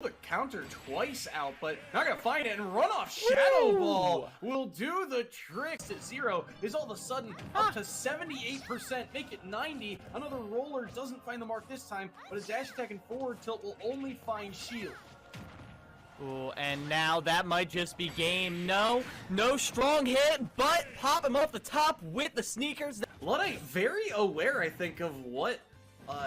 The counter twice out, but not gonna find it, and runoff Shadow Ball will do the tricks. At 0 is all of a sudden up to 78%, make it 90. Another roller doesn't find the mark this time, but a dash attack and forward tilt will only find shield. Ooh, and now that might just be game. No strong hit, but pop him off the top with the sneakers. Luddite very aware, I think, of what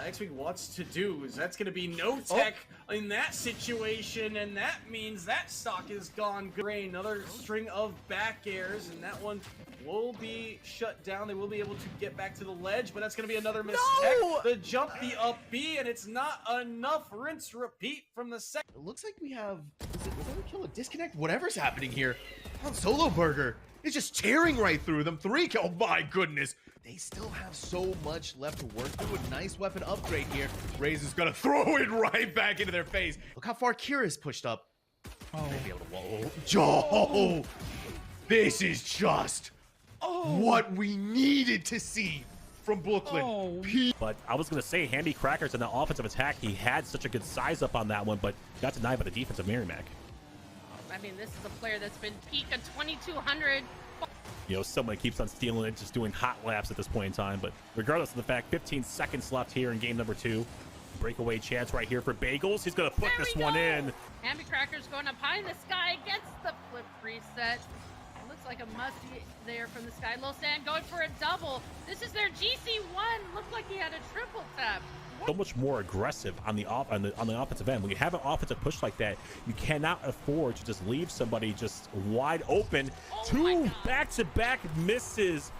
X-Wing wants to do. Is that's going to be no tech in that situation, and that means that stock is gone. Gray, another string of back airs, and that one will be shut down. They will be able to get back to the ledge, but that's going to be another mistake. The jump, the up B, and it's not enough. Rinse, repeat from the second. It looks like we have, is it overkill, a disconnect? Whatever's happening here. Solo Burger is just tearing right through them. 3 kill, oh my goodness. They still have so much left to work through. A nice weapon upgrade here. Raze is gonna throw it right back into their face. Look how far Kira's pushed up. Oh, be able to whoa. Joe, this is just what we needed to see from Brooklyn. But I was gonna say, Handy Crackers in the offensive attack, he had such a good size up on that one, but got denied by the defense of Merrimack. I mean, this is a player that's been peak at 2200. You know, someone keeps on stealing it, just doing hot laps at this point in time. But regardless of the fact, 15 seconds left here in game number 2. Breakaway chance right here for Bagels. He's going to put this one in. Hammy Cracker's going up high in the sky, gets the flip reset. Looks like a musty there from the sky. Losan going for a double. This is their GC1. Looked like he had a triple tap. So much more aggressive on the offensive end. When you have an offensive push like that, you cannot afford to just leave somebody just wide open. 2 back-to-back misses.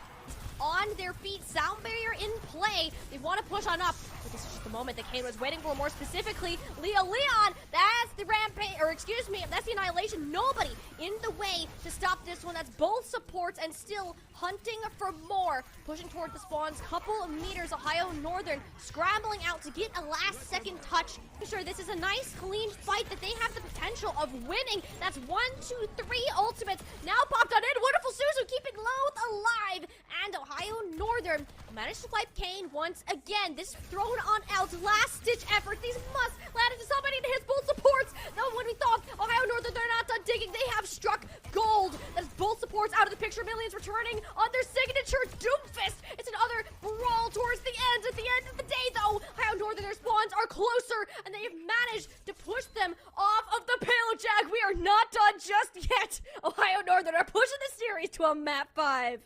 On their feet, sound barrier in play. They want to push on up, but this is just the moment that Kane was waiting for. More specifically, Leon, that's the rampage, or excuse me, that's the annihilation. Nobody in the way to stop this one. That's both supports and still hunting for more. Pushing toward the spawns, couple of meters. Ohio Northern scrambling out to get a last-second touch. I'm sure this is a nice, clean fight that they have the potential of winning. That's 1, 2, 3 ultimates. Now popped on in. Wonderful Suzu keeping Loath alive. And Ohio Northern managed to wipe Kane once again. This thrown on out, last-ditch effort. These must land into somebody to his both supports. Though when we thought Ohio Northern, they're not done digging, they have struck gold. That's both supports out of the picture. Millions returning on their signature Doomfist. It's another brawl towards the end. At the end of the day, though, Ohio Northern, their spawns are closer, and they have managed to push them off of the Pale Jack. We are not done just yet. Ohio Northern are pushing the series to a map 5.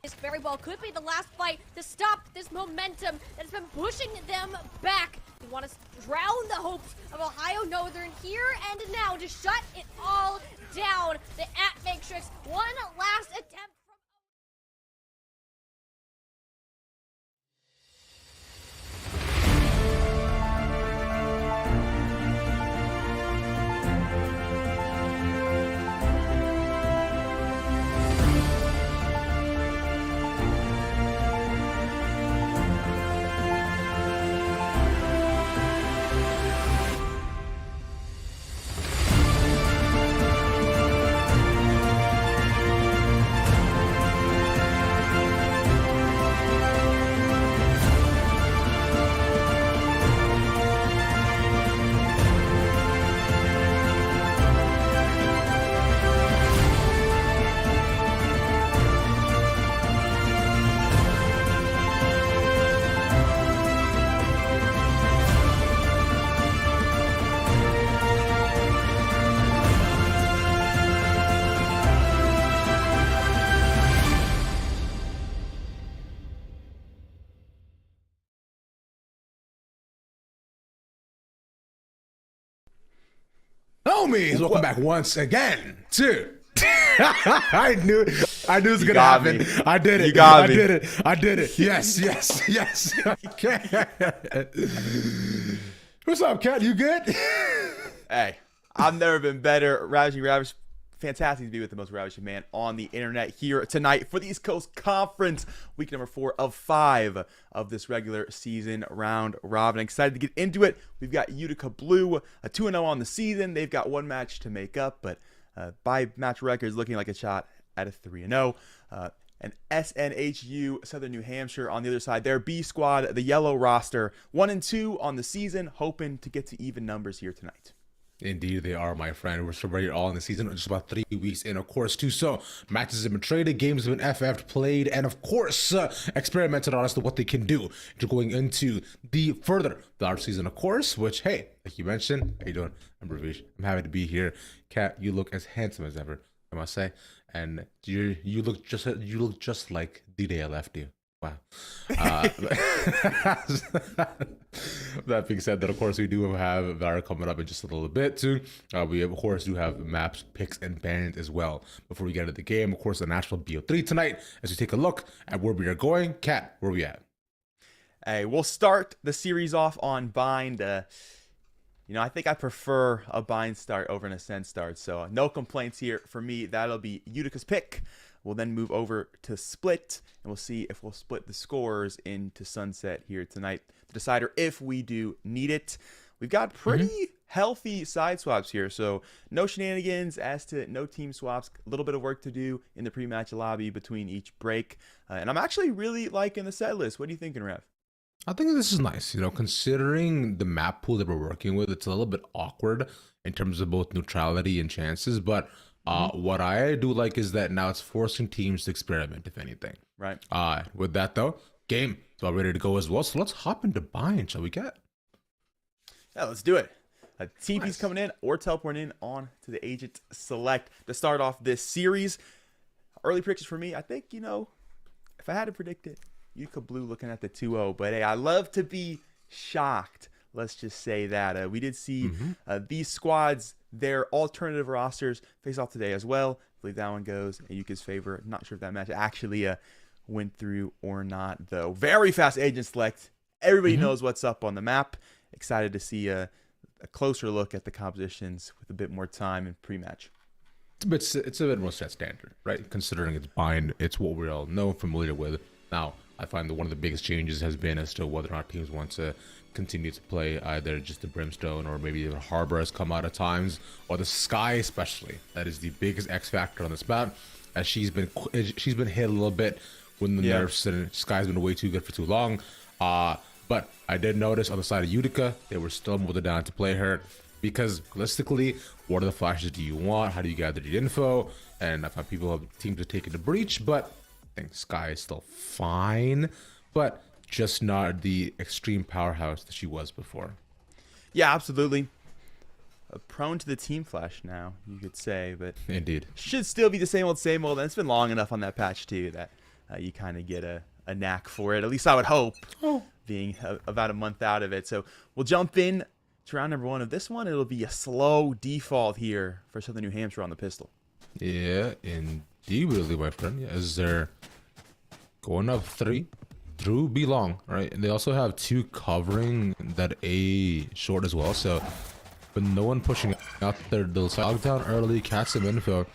This very well could be the last fight to stop this momentum that has been pushing them back. We want to drown the hopes of Ohio Northern here and now to shut it all down. The Matrix, one last attempt. Homies, welcome back once again to I knew it was gonna happen. I did it. I did it. Yes. What's up, Kat? You good? Hey, I've never been better. Ravishing Ravish. Fantastic to be with the most ravishing man on the internet here tonight for the East Coast Conference, week number 4 of 5 of this regular season round robin. Excited to get into it. We've got Utica Blue, a 2-0 on the season. They've got 1 match to make up, but by match records, looking like a shot at a 3-0. And SNHU, Southern New Hampshire, on the other side. Their B squad, the yellow roster, 1-2 on the season, hoping to get to even numbers here tonight. Indeed, they are, my friend. We're celebrating all in the season, just about 3 weeks in, of course, too. So, matches have been traded, games have been FF'd, played, and of course, experimented on as to what they can do going into the large season, of course. Which, hey, like you mentioned, how you doing? I'm Ravish. I'm happy to be here. Kat, you look as handsome as ever, I must say, and you look just like the day I left you. Wow. That being said, that of course we do have VAR coming up in just a little bit too. We of course do have maps, picks, and bans as well. Before we get into the game, of course, the National BO3 tonight. As we take a look at where we are going, Kat, where are we at? Hey, we'll start the series off on bind. I think I prefer a bind start over an ascent start, so no complaints here for me. That'll be Utica's pick. We'll then move over to split, and we'll see if we'll split the scores into sunset here tonight. The decider, if we do need it. We've got pretty healthy side swaps here, so no shenanigans as to no team swaps. A little bit of work to do in the pre-match lobby between each break. And I'm actually really liking the set list. What are you thinking, Rev? I think this is nice, considering the map pool that we're working with. It's a little bit awkward in terms of both neutrality and chances, but what I do like is that now it's forcing teams to experiment, if anything. Right. With that, though, game is all ready to go as well. So let's hop into bind, shall we get? Yeah, let's do it. TP's coming in or teleporting in on to the agent select to start off this series. Early predictions for me, I think, if I had to predict it, Utica Blue looking at the 2-0. But, hey, I love to be shocked. Let's just say that. We did see these squads, their alternative rosters, face off today as well. I believe that one goes in Uca's favor. Not sure if that match actually went through or not, though. Very fast agent select. Everybody knows what's up on the map. Excited to see a closer look at the compositions with a bit more time in pre-match. It's a bit more set standard, right? Considering it's bind, it's what we all know, familiar with. Now, I find that one of the biggest changes has been as to whether or not teams want to continue to play either just the Brimstone or maybe even Harbor has come out at times, or the Sky especially. That is the biggest X factor on this map, as she's been hit a little bit with the nerfs, and Sky's been way too good for too long. But I did notice on the side of Utica, they were still molded down to play her, because realistically, what are the flashes do you want? How do you gather the info? And I find teams have taken the breach, but I think Sky is still fine, but just not the extreme powerhouse that she was before. Yeah, absolutely. Prone to the team flash now, you could say, but indeed should still be the same old, same old. And it's been long enough on that patch too that you kind of get a knack for it. At least I would hope, being about a month out of it. So we'll jump in to round number 1 of this one. It'll be a slow default here for Southern New Hampshire on the pistol. Yeah, indubitably, my friend. Yeah, as they're going up 3 through B long, right? And they also have 2 covering that A short as well. So, but no one pushing out there. They'll log down early, catch some info.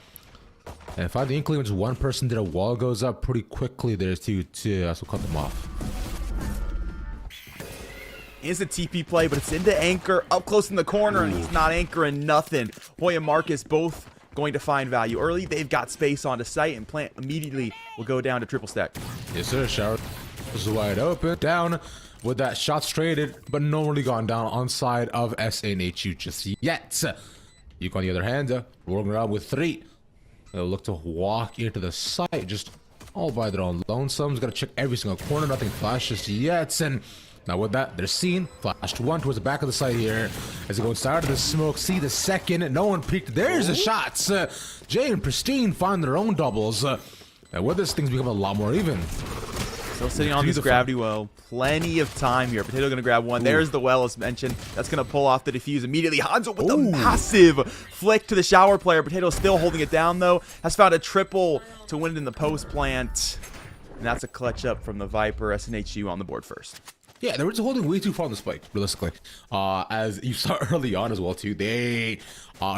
And if I the inkling, just one person did a wall goes up pretty quickly there to also cut them off. Is a TP play, but it's into Anchor up close in the corner, and he's not anchoring nothing. Hoy and Marcus both going to find value early. They've got space onto site, and Plant immediately will go down to triple stack. Yes, sir. Shower is wide open. Down with that shot traded, but no really gone down on side of SNHU just yet. Utica, on the other hand, rolling around with 3. They'll look to walk into the site just all by their own lonesomes. Got to check every single corner. Nothing flashes yet. And now with that, they're seen. Flashed 1 towards the back of the site here. As they go inside of the smoke, see the second. No one peeked. There's the shots. Jay and Pristine find their own doubles. And with this, things become a lot more even. Still sitting on this gravity well. Plenty of time here. Potato going to grab 1. There's the well as mentioned. That's going to pull off the defuse immediately. Hanzo with the massive flick to the shower player. Potato still holding it down though. Has found a triple to win it in the post plant. And that's a clutch up from the Viper. SNHU on the board first. Yeah, they were just holding way too far on the spike, realistically. As you saw early on as well, too, they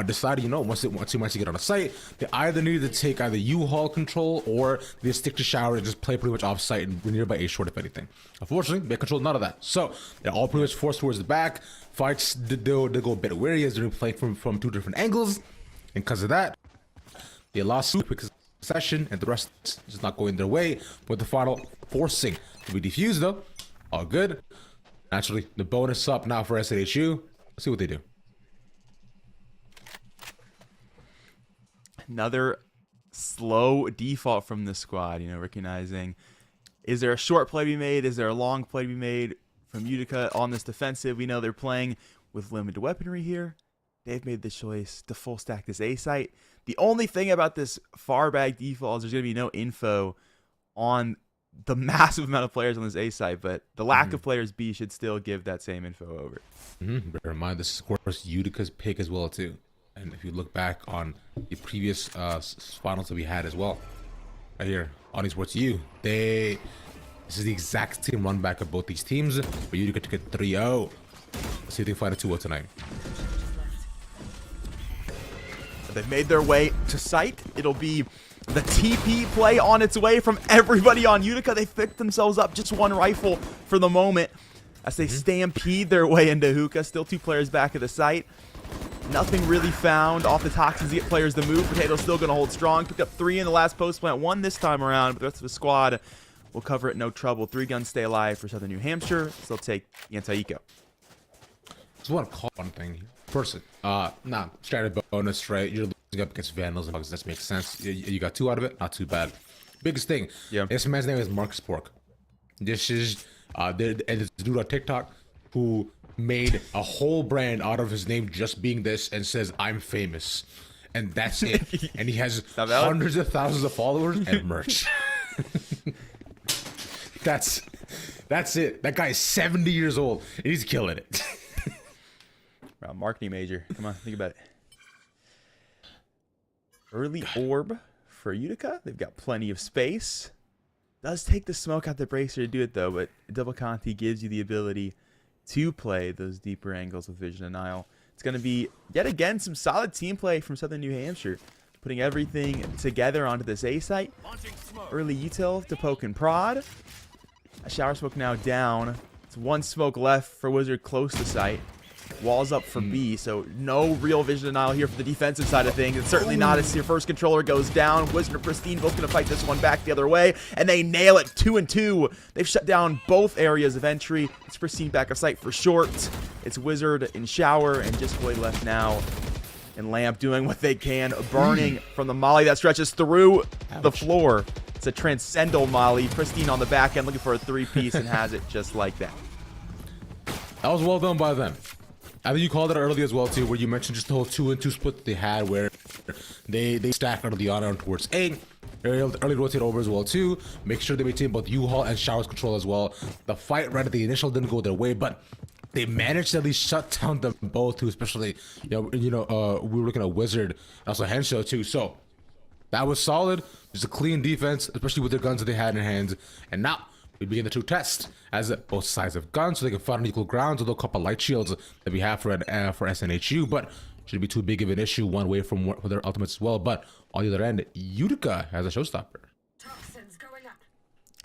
decided, once you get on a site, they either needed to take either U-Haul control or they stick to shower and just play pretty much off-site and nearby A short, if anything. Unfortunately, they controlled none of that. So, they're all pretty much forced towards the back. Fights, they go a bit weary as they're playing from 2 different angles. And because of that, they lost quick succession, and the rest is just not going their way, with the final forcing to be defused, though. All good. Naturally, the bonus up now for SNHU. Let's see what they do. Another slow default from the squad, you know, recognizing, is there a short play to be made? Is there a long play to be made from Utica on this defensive? We know they're playing with limited weaponry here. They've made the choice to full stack this A site. The only thing about this far back default is there's going to be no info on the massive amount of players on this A site, but the lack of players B should still give that same info over. Bear in mind, this is, of course, Utica's pick as well, too. And if you look back on the previous finals that we had as well, right here, on Esports U, this is the exact same run back of both these teams, but Utica took it 3-0. Let's see if they can find a 2-0 tonight. They've made their way to site. It'll be the TP play on its way from everybody on Utica. They picked themselves up just one rifle for the moment as they stampede their way into hookah. Still 2 players back at the site. Nothing really found off the toxins to get players to move. Potato's still going to hold strong. Picked up 3 in the last post plant. 1 this time around, but the rest of the squad will cover it no trouble. 3 guns stay alive for Southern New Hampshire. Still take the anti-eco. Just want to call one thing. First, standard bonus, right? You're losing up against Vandals and bugs. That makes sense. You got 2 out of it. Not too bad. Biggest thing. Yeah. This man's name is Marcus Pork. This is this dude on TikTok who made a whole brand out of his name just being this and says, I'm famous. And that's it. And he has hundreds of thousands of followers and merch. That's it. That guy is 70 years old and he's killing it. Marketing major. Come on, think about it. Early orb for Utica. They've got plenty of space. Does take the smoke out the bracer to do it, though, but Double Conti gives you the ability to play those deeper angles with Vision Denial. It's going to be, yet again, some solid team play from Southern New Hampshire, putting everything together onto this A site. Early util to poke and prod. A shower smoke now down. It's 1 smoke left for Wizard close to site. Walls up for B, so no real Vision Denial here for the defensive side of things. It's certainly not as your first controller goes down. Wizard and Pristine both going to fight this one back the other way, and they nail it 2 and 2. They've shut down both areas of entry. It's Pristine back of sight for short. It's Wizard in shower, and just Boy left now. And Lamp doing what they can, burning from the molly that stretches through the floor. It's a transcendental molly. Pristine on the back end looking for a 3-piece and has it just like that. That was well done by them. I think you called it earlier as well too, where you mentioned just the whole 2 and 2 split that they had, where they stack early on towards A, early rotate over as well too. Make sure they maintain both U-Haul and Showers control as well. The fight right at the initial didn't go their way, but they managed to at least shut down them both too. Especially, we were looking at Wizard and also Henshaw too. So that was solid. Just a clean defense, especially with the guns that they had in hand. And now we begin the true test, as both sides have guns, so they can fight on equal ground. So they'll couple light shields that we have for SNHU, but shouldn't be too big of an issue one way from their ultimates as well. But on the other end, Utica has a showstopper.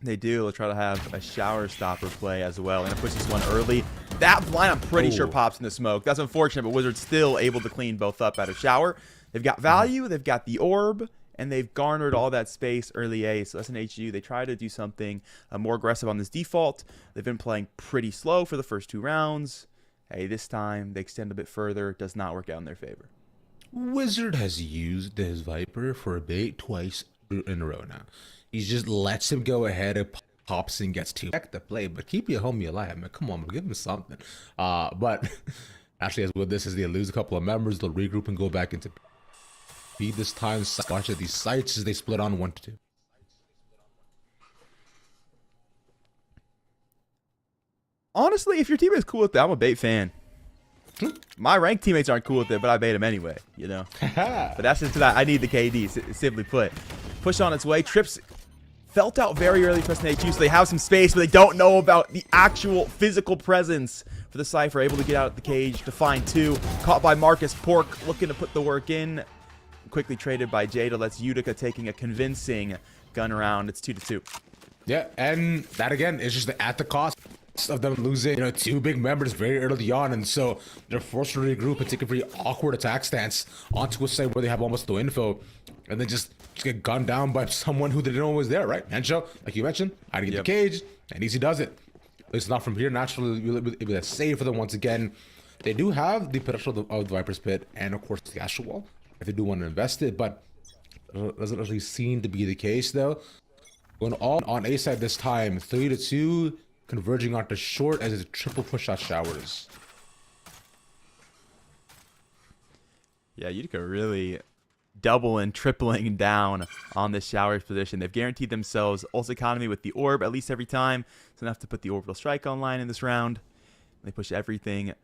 They do. They'll try to have a shower stopper play as well. And push this one early. That blind, I'm pretty sure, pops in the smoke. That's unfortunate, but Wizard's still able to clean both up out of shower. They've got value. They've got the orb. And they've garnered all that space early A. So SNHU, they try to do something more aggressive on this default. They've been playing pretty slow for the first 2 rounds. Hey, this time they extend a bit further. It does not work out in their favor. Wizard has used his Viper for a bait twice in a row now. He just lets him go ahead and pops and gets to back the play. But keep your homie alive, man. Come on, give him something. But actually, as with this, as they lose a couple of members, they'll regroup and go back into B this time. Watch at these sites as they split on 1-2. Honestly, if your teammate is cool with that, I'm a bait fan. My ranked teammates aren't cool with it, but I bait them anyway, you know. But that's just because I need the KD, simply put. Push on its way. Trips felt out very early for SNHU, so they have some space, but they don't know about the actual physical presence for the Cypher. Able to get out of the cage to find 2. Caught by Marcus Pork, looking to put the work in. Quickly traded by Jada. Lets Utica taking a convincing gun round. It's 2-2. Yeah, and that again is just at the cost of them losing 2 big members very early on, and so they're forced to regroup and take a pretty awkward attack stance onto a site where they have almost no info, and then just get gunned down by someone who they didn't know was there, right? Henshaw, like you mentioned, hiding in the cage, and Easy does it. At least not from here. Naturally, it'll be a save for them once again. They do have the potential of the Viper's Pit and, of course, the Astral Wall if they do want to invest it, but doesn't really seem to be the case though. Going all on A side this time, 3-2, converging onto short as it's triple push shot showers. Yeah, Utica really doubling, tripling down on this showers position. They've guaranteed themselves ult economy with the orb at least every time. It's enough to put the orbital strike online in this round. They push everything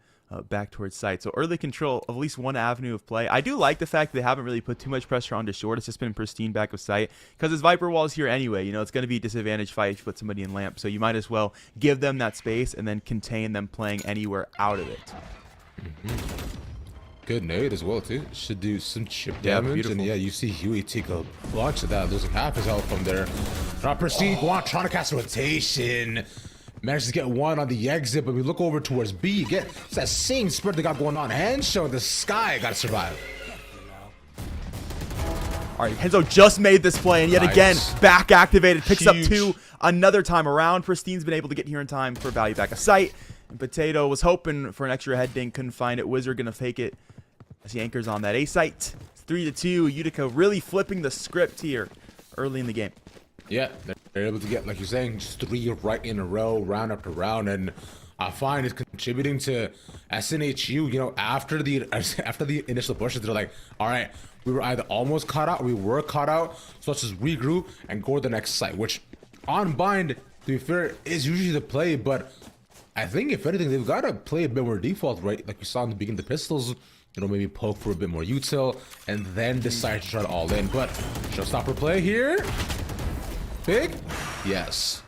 back towards site. So early control of at least one avenue of play. I do like the fact that they haven't really put too much pressure onto short. It's just been pristine back of sight. Because his Viper wall is here anyway. You know, it's going to be a disadvantage fight if you put somebody in lamp. So you might as well give them that space and then contain them playing anywhere out of it. Good nade as well too. Should do some chip damage. Beautiful. And yeah, you see Huey take a bunch of that, losing half his health from there. Trying to proceed, trying to cast rotation. Manages to get one on the exit, but we look over towards B. Get that same spread they got going on. And showing the sky gotta survive. All right, Henzo just made this play, and yet again, back activated, picks up 2 another time around. Pristine's been able to get here in time for value back of sight. And Potato was hoping for an extra head ding, couldn't find it. Wizard gonna fake it as he anchors on that A site. It's 3-2. Utica really flipping the script here early in the game. Yeah, they're able to get, like you're saying, just 3 right in a row, round after round, and I find it's contributing to SNHU. You know, after the initial pushes, they're like, all right, we were either almost caught out, or we were caught out, so let's just regroup and go to the next site. Which, on bind, to be fair, is usually the play, but I think if anything, they've got to play a bit more default, right? Like we saw in the beginning of the pistols. You know, maybe poke for a bit more util, and then decide to try to all in. But showstopper play here. Big? Yes.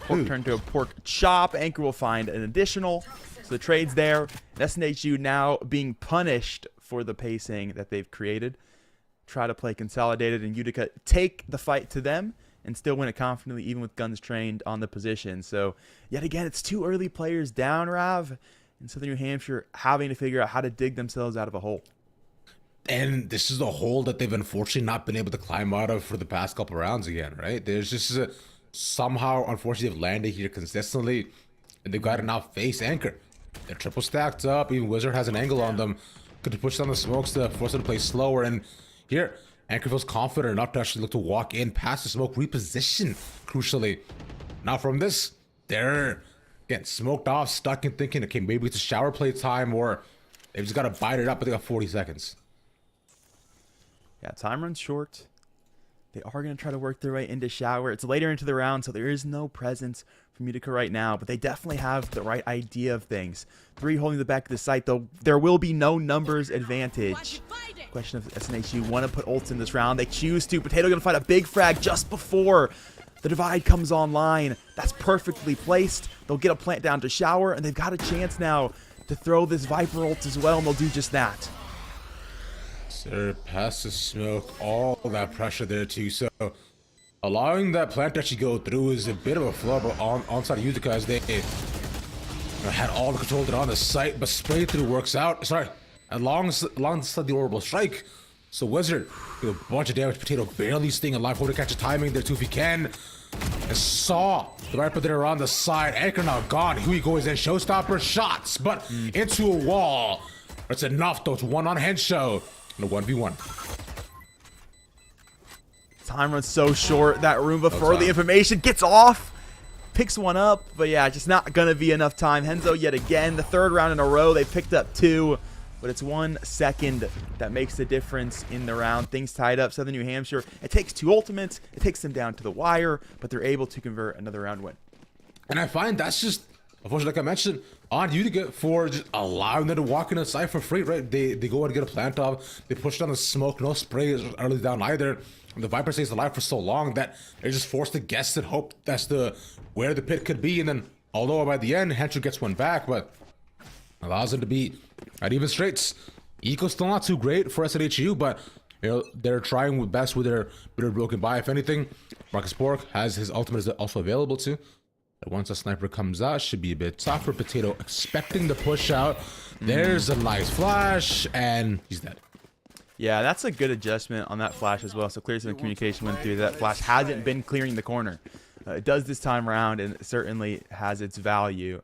Pork turned to a pork chop. Anchor will find an additional. So the trade's there. SNHU now being punished for the pacing that they've created. Try to play consolidated, and Utica take the fight to them and still win it confidently, even with guns trained on the position. So, yet again, it's 2 early players down, Rav, and Southern New Hampshire having to figure out how to dig themselves out of a hole. And this is the hole that they've unfortunately not been able to climb out of for the past couple rounds again, right? There's just somehow, unfortunately, they've landed here consistently, and they've got to now face Anchor. They're triple stacked up. Even Wizard has an angle on them. Could push down the smokes to force them to play slower. And here, Anchor feels confident enough to actually look to walk in past the smoke, reposition, crucially. Now from this, they're getting smoked off, stuck in thinking, okay, maybe it's a shower play time, or they've just got to bite it up, but they got 40 seconds. Yeah, time runs short. They are going to try to work their way into shower. It's later into the round, so there is no presence from Utica right now, but they definitely have the right idea of things. 3 holding the back of the site, though there will be no numbers advantage. Question of SNHU want to put ults in this round. They choose to. Potato going to find a big frag just before the divide comes online. That's perfectly placed. They'll get a plant down to shower, and they've got a chance now to throw this Viper ult as well, and they'll do just that. Sir, past the smoke, all that pressure there too, so allowing that plant to actually go through is a bit of a flaw, but onside of Utica as they had all the control on the site, but spray through works out. Sorry, alongside the orbital strike. So Wizard with a bunch of damage. Potato barely staying alive, holding catch a timing there too if he can. And saw the Viper there on the side. Anchor now gone. Here he goes in. Showstopper shots, but into a wall. That's enough though. It's one on Henshow. And a 1v1. Time runs so short. That Roomba for the information gets off. Picks one up, but yeah, just not going to be enough time. Henzo yet again, the 3rd round in a row. They picked up 2, but it's 1 second that makes the difference in the round. Things tied up. Southern New Hampshire, it takes 2 ultimates. It takes them down to the wire, but they're able to convert another round win. And I find that's just, unfortunately, like I mentioned, on Utica for just allowing them to walk in the side for free, right? They go and get a plant off. They push down the smoke. No spray early down either. And the Viper stays alive for so long that they're just forced to guess and hope that's where the pit could be. And then, although by the end, Henshaw gets one back, but allows them to be at even straights. Eco's still not too great for SNHU, but you know they're trying with best with their broken by. If anything, Marcus Pork has his ultimate also available too. Once a sniper comes out, should be a bit tougher. Potato expecting the push out. There's a nice flash, and he's dead. Yeah, that's a good adjustment on that flash as well. So clear some communication went through. That flash hasn't been clearing the corner. It does this time around, and it certainly has its value.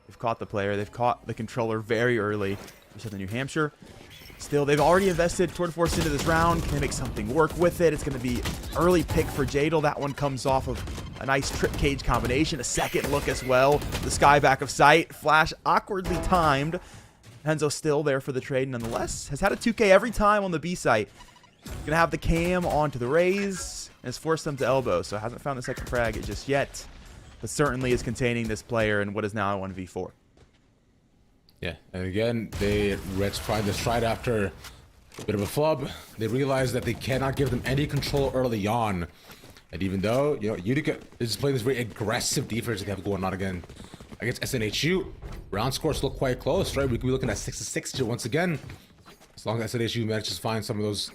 They've caught the player. They've caught the controller very early for Southern New Hampshire. Still, they've already invested Tour de Force into this round. Can they make something work with it? It's going to be early pick for Jadel. That one comes off of a nice trip cage combination. A second look as well. The sky back of sight. Flash awkwardly timed. Henzo still there for the trade nonetheless. Has had a 2K every time on the B site. Gonna have the cam onto the Rays and has forced them to elbow. So hasn't found the second frag just yet. But certainly is containing this player in what is now a 1v4. Yeah, and again, Reds tried this right after a bit of a flub. They realized that they cannot give them any control early on. And even though, you know, Utica is playing this very aggressive defense they have going on again against SNHU, round scores look quite close, right? We could be looking at 6-6 here once again. As long as SNHU manages to find some of those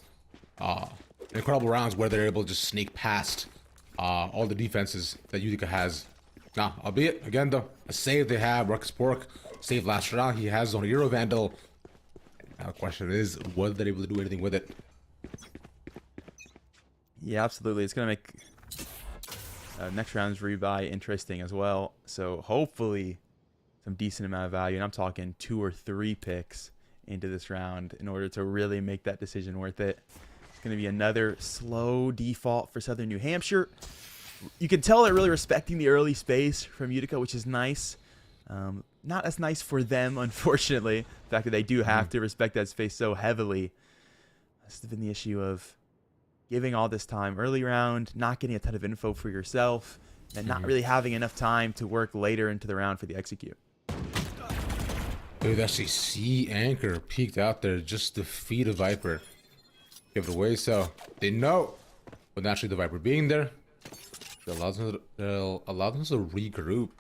incredible rounds where they're able to just sneak past all the defenses that Utica has. Now, albeit, again, though, a save they have, Marcus Pork saved last round. He has on a Euro Vandal. Now the question is whether they're able to do anything with it. Yeah, absolutely. It's going to make next round's rebuy interesting as well. So hopefully some decent amount of value. And I'm talking 2 or 3 picks into this round in order to really make that decision worth it. It's going to be another slow default for Southern New Hampshire. You can tell they're really respecting the early space from Utica, which is nice. Not as nice for them, unfortunately. The fact that they do have to respect that space so heavily. This has been the issue of giving all this time early round, not getting a ton of info for yourself, and not really having enough time to work later into the round for the execute. Dude, actually see Anchor peeked out there just to feed a Viper. Give it away, so they know. But naturally the Viper being there, they'll allow them to regroup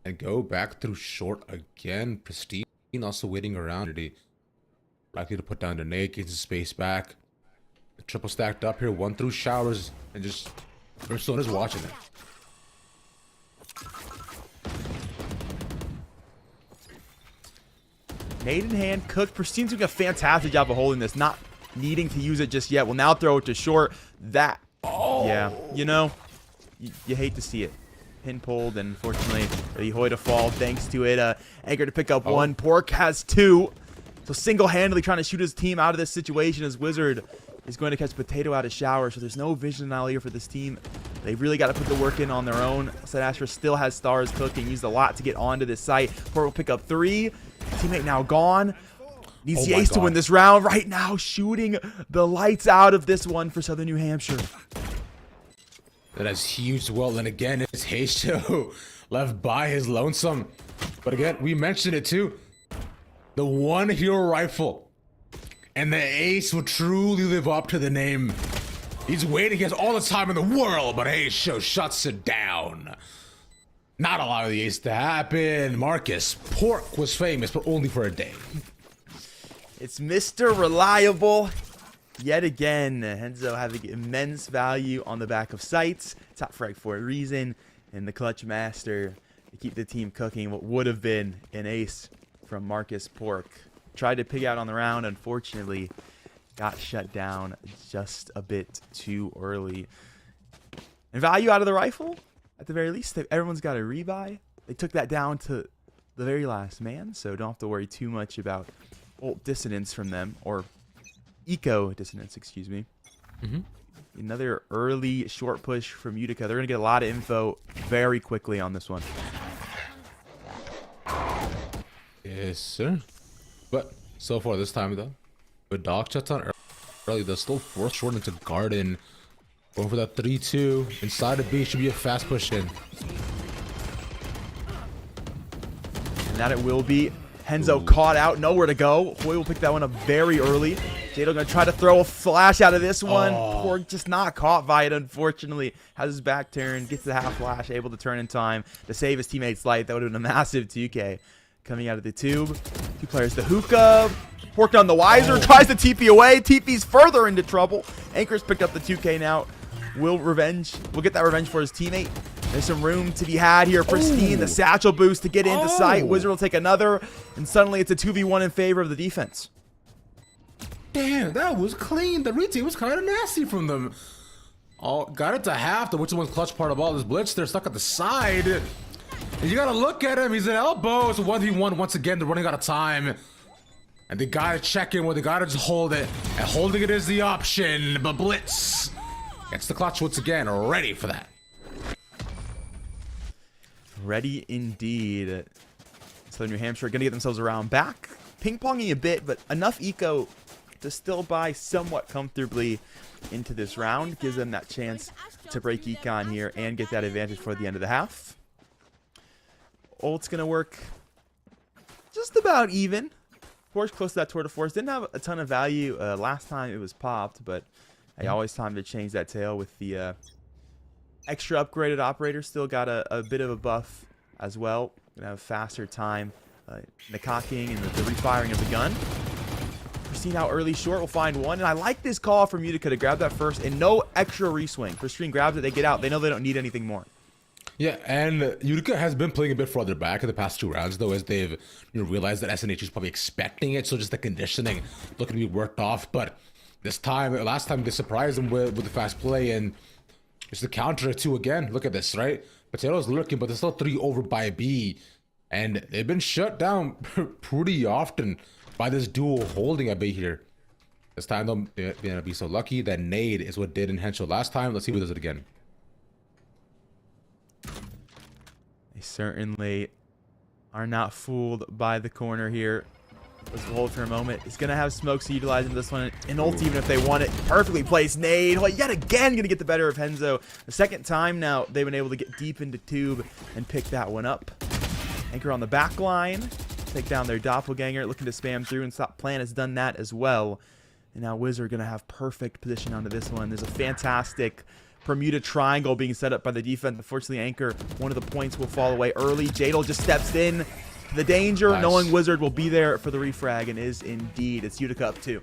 and go back through short again. Pristine also waiting around. Likely to put down the nade, gets his space back. The triple stacked up here, 1 through showers, and just Brimstone is watching it. Nade in hand, Cook. Pristine's doing a fantastic job of holding this, not needing to use it just yet. Will now throw it to short. That, yeah, you know, you hate to see it. Pin pulled, and unfortunately, the Hoy to fall thanks to it. Anchor to pick up 1. Pork has 2. So single-handedly trying to shoot his team out of this situation as Wizard is going to catch Potato out of shower. So there's no vision out here for this team. They've really got to put the work in on their own. SNHU still has stars cooking. Used a lot to get onto this site. Pork will pick up 3. Teammate now gone. Needs the ace to win this round right now. Shooting the lights out of this one for Southern New Hampshire. That is huge as well. And again, it's Heisho left by his lonesome. But again, we mentioned it too. The one hero rifle. And the ace will truly live up to the name. He's waiting. He has all the time in the world, but Heisho shuts it down. Not allowing the ace to happen. Marcus Pork was famous, but only for a day. It's Mr. Reliable. Yet again, Henzo having immense value on the back of sights. Top frag for a reason. And the clutch master to keep the team cooking what would have been an ace from Marcus Pork. Tried to pig out on the round. Unfortunately, got shut down just a bit too early. And value out of the rifle, at the very least. Everyone's got a rebuy. They took that down to the very last man. So don't have to worry too much about ult dissonance from them. Or eco dissonance, excuse me. Another early short push from Utica. They're going to get a lot of info very quickly on this one. Yes, sir. But so far this time, though, with dog shuts on early, they'll still force short into Garden. Going for that 3-2. Inside of B should be a fast push in. And that it will be. Henzo caught out, nowhere to go. Hoy will pick that one up very early. Jado gonna try to throw a flash out of this one. Pork just not caught by it, unfortunately. Has his back turned, gets the half flash, able to turn in time to save his teammate's life. That would have been a massive 2K. Coming out of the tube. 2 players to hookah. Pork on the Wiser, tries to TP away. TP's further into trouble. Anchor's picked up the 2K now. Will get that revenge for his teammate. There's some room to be had here. Pristine, the satchel boost to get into sight. Wizard will take another, and suddenly it's a 2v1 in favor of the defense. Damn, that was clean. The retake was kind of nasty from them. Oh, got it to half. Which one's clutch part of all this blitz? They're stuck at the side. And you gotta look at him. He's an elbow. It's a 1v1 once again. They're running out of time. And they gotta check in where they gotta just hold it. And holding it is the option. But Blitz gets the clutch once again. Ready for that. Ready indeed. Southern New Hampshire gonna get themselves around back. Ping-ponging a bit, but enough eco to still buy somewhat comfortably into this round. Gives them that chance to break econ here and get that advantage for the end of the half. Ult's gonna work just about even. Of course, close to that tour de force. Didn't have a ton of value last time it was popped, but I always time to change that tail with the extra upgraded operator. Still got a bit of a buff as well. Gonna have a faster time the cocking and the refiring of the gun. We're seeing how early short will find one, and I like this call from Utica to grab that first and no extra reswing. First Stream grabs it, they get out. They know they don't need anything more. Yeah, and Utica has been playing a bit further back in the past 2 rounds, though, as they've realized that SNHU is probably expecting it. So just the conditioning looking to be worked off. But this time, last time they surprised them with the fast play, and it's the counter 2 again. Look at this, right? Potato's lurking, but they're still 3 over by B, and they've been shut down pretty often by this duo holding a B here. This time, though, they're gonna be so lucky that nade is what did in Henshaw last time. Let's see who does it again. They certainly are not fooled by the corner here. Let's hold for a moment. He's going to have smokes utilizing this one. And ult, even if they want it, perfectly placed nade. Well, yet again, going to get the better of Henzo. The second time now they've been able to get deep into tube and pick that one up. Anchor on the back line. Take down their doppelganger, looking to spam through, and Stop Plan has done that as well. And now Wizard going to have perfect position onto this one. There's a fantastic Bermuda triangle being set up by the defense. Unfortunately, Anchor, one of the points will fall away early. Jadal just steps in to the danger, nice. Knowing Wizard will be there for the refrag, and is indeed. It's Utica up 2.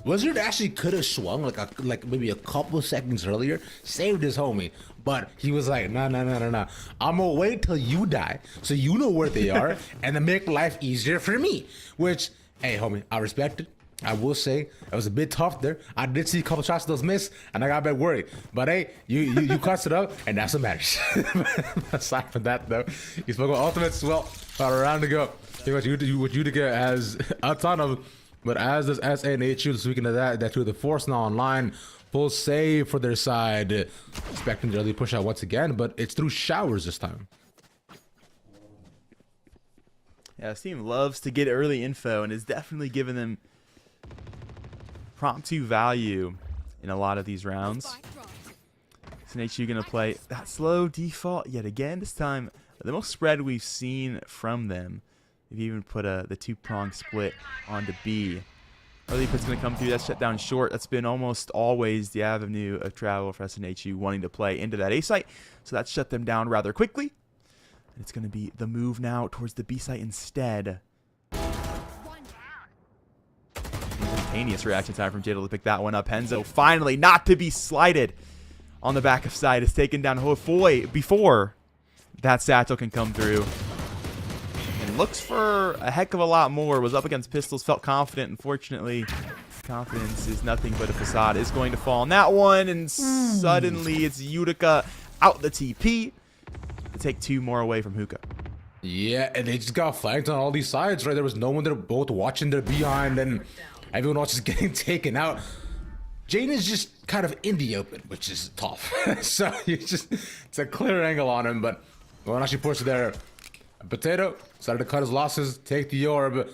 Wizard actually could have swung like maybe a couple seconds earlier, saved his homie, but he was like, nah. I'm gonna wait till you die, so you know where they are, and then make life easier for me. Which, hey, homie, I respect it. I will say it was a bit tough there. I did see a couple shots of those miss, and I got a bit worried. But hey, you cussed it up, and that's what matters. Aside from that, though, you spoke about ultimates. Well, about a round to go. What Utica has a ton of, but as does SNHU. Speaking of that to the force now online. Full save for their side, expecting to early push out once again, but it's through showers this time. Yeah, this team loves to get early info, and is definitely giving them prompt 2 value in a lot of these rounds. SNHU going to play that slow default yet again. This time, the most spread we've seen from them. They've even put the 2-prong split onto B. Early pit's going to come through. That's shut down short. That's been almost always the avenue of travel for SNHU wanting to play into that A site. So that's shut them down rather quickly. And it's going to be the move now towards the B site instead. Instantaneous reaction time from Jadal to pick that one up. Henzo finally not to be slighted on the back of side. Is taken down Hofoy before that satchel can come through. And looks for a heck of a lot more. Was up against pistols, felt confident. Unfortunately, confidence is nothing but a facade. Is going to fall on that one, and suddenly it's Utica out the TP to take 2 more away from Hookah. Yeah, and they just got flanked on all these sides, right? There was no one there, both watching their behind, and everyone else is getting taken out. Jane is just kind of in the open, which is tough. So it's a clear angle on him, but when actually push there, Potato started to cut his losses, take the orb.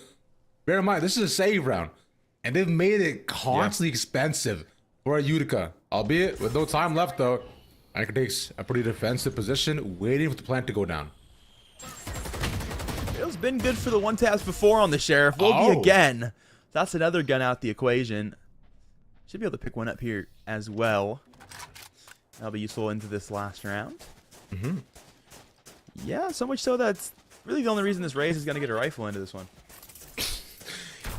Bear in mind, this is a save round, and they've made it constantly expensive for Utica, albeit with no time left though. Anchor takes a pretty defensive position, waiting for the plant to go down. It's been good for the 1-taps before on the Sheriff. Will be again. That's another gun out the equation. Should be able to pick one up here as well. That'll be useful into this last round. Yeah, so much so that's really the only reason this race is going to get a rifle into this one.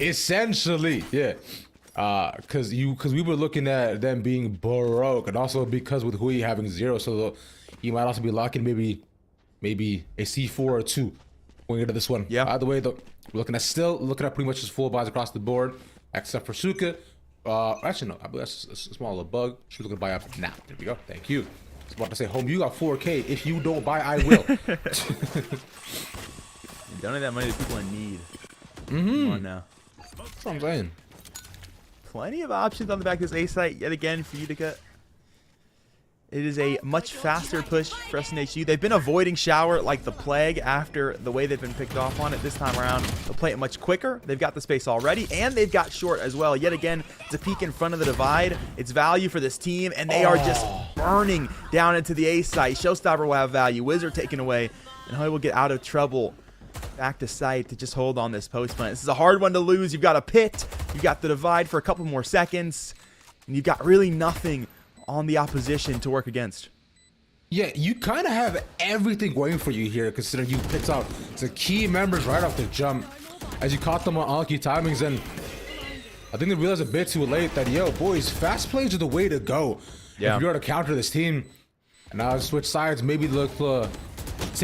Essentially, yeah. Because we were looking at them being broke, and also because with Hui having 0, so he might also be locking maybe a C4 or 2 going into this one. Yeah. By the way, though, we're looking at pretty much just full buys across the board, except for Suka. Actually, no, I believe that's a small little bug. She's looking to buy up now. There we go. Thank you. I was about to say, home, you got 4K. If you don't buy, I will. Donate that money to people in need. Come on now. That's what I'm saying. Plenty of options on the back of this A site yet again for Utica. It is a much faster push for SNHU. They've been avoiding shower like the plague after the way they've been picked off on it. This time around, they'll play it much quicker. They've got the space already, and they've got short as well. Yet again, it's a peek in front of the divide. It's value for this team, and they are just burning down into the A site. Showstopper will have value. Wizard taken away, and Hoy will get out of trouble. Back to site to just hold on this post plant. This is a hard one to lose. You've got a pit. You've got the divide for a couple more seconds, and you've got really nothing on the opposition to work against. Yeah, you kind of have everything going for you here, considering you picked out the key members right off the jump. As you caught them on unlucky timings, and I think they realized a bit too late that, yo, boys, fast plays are the way to go. Yeah. If you're to counter this team, and now switch sides, maybe look to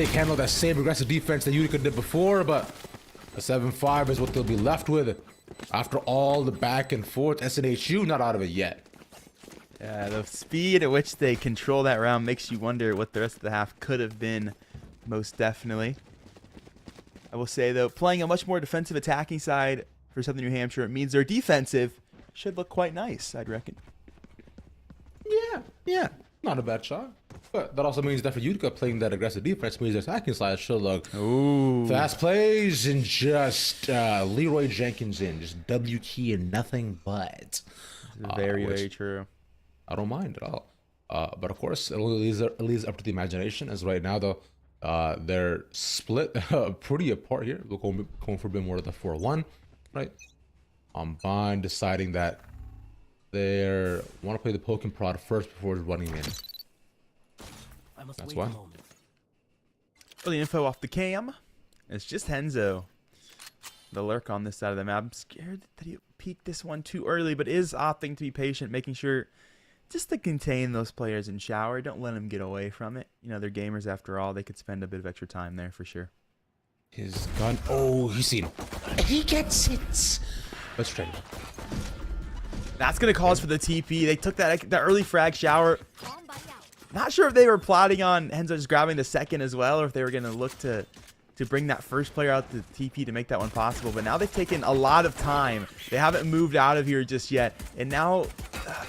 handle that same aggressive defense that Utica did before, but a 7-5 is what they'll be left with. After all the back and forth, SNHU not out of it yet. Yeah, the speed at which they control that round makes you wonder what the rest of the half could have been, most definitely. I will say, though, playing a much more defensive attacking side for Southern New Hampshire, it means their defensive should look quite nice, I'd reckon. Yeah, not a bad shot. But that also means that for Utica, playing that aggressive defense means their attacking side should look fast plays and just Leroy Jenkins in, just W key and nothing but. Very true. I don't mind at all. But of course, it leaves up to the imagination. As right now, though, they're split pretty apart here. We're going for a bit more of the 4-1, right? Bond deciding that they want to play the Pokken prod first before running in. That's why. Early info off the cam. It's just Henzo. The lurk on this side of the map. I'm scared that he peeked this one too early, but is opting to be patient, making sure just to contain those players in shower. Don't let them get away from it. You know, they're gamers after all. They could spend a bit of extra time there for sure. His gun. Oh, he's seen him. He gets it. Let's try it. That's going to cause for the TP. They took that early frag shower. Not sure if they were plotting on Henzo just grabbing the second as well, or if they were going to look to bring that first player out to TP to make that one possible. But now they've taken a lot of time. They haven't moved out of here just yet. And now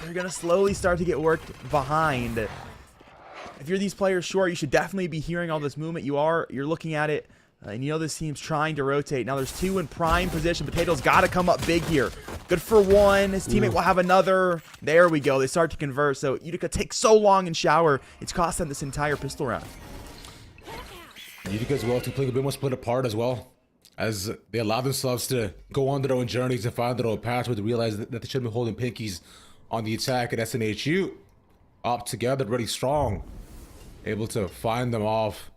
they're going to slowly start to get worked behind. If you're these players short, you should definitely be hearing all this movement. You're looking at it. And you know this team's trying to rotate. Now there's two in prime position. Potato's got to come up big here. Good for one. His teammate will have another. There we go. They start to convert. So Utica takes so long in shower. It's cost them this entire pistol round. Utica as well to play a bit more split apart as well, as they allow themselves to go on their own journeys and find their own paths, where they realize that they should be holding pinkies on the attack at SNHU. Up together, really strong. Able to find them off.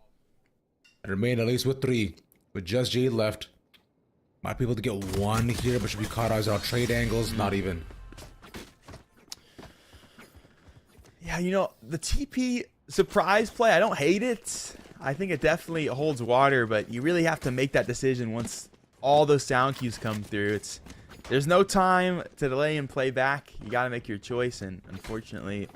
And remain at least with 3, with just Jade left. Might be able to get 1 here, but should be caught eyes out trade angles. Not even. Yeah, you know, the TP surprise play, I don't hate it. I think it definitely holds water, but you really have to make that decision once all those sound cues come through. There's no time to delay and play back. You got to make your choice, and unfortunately,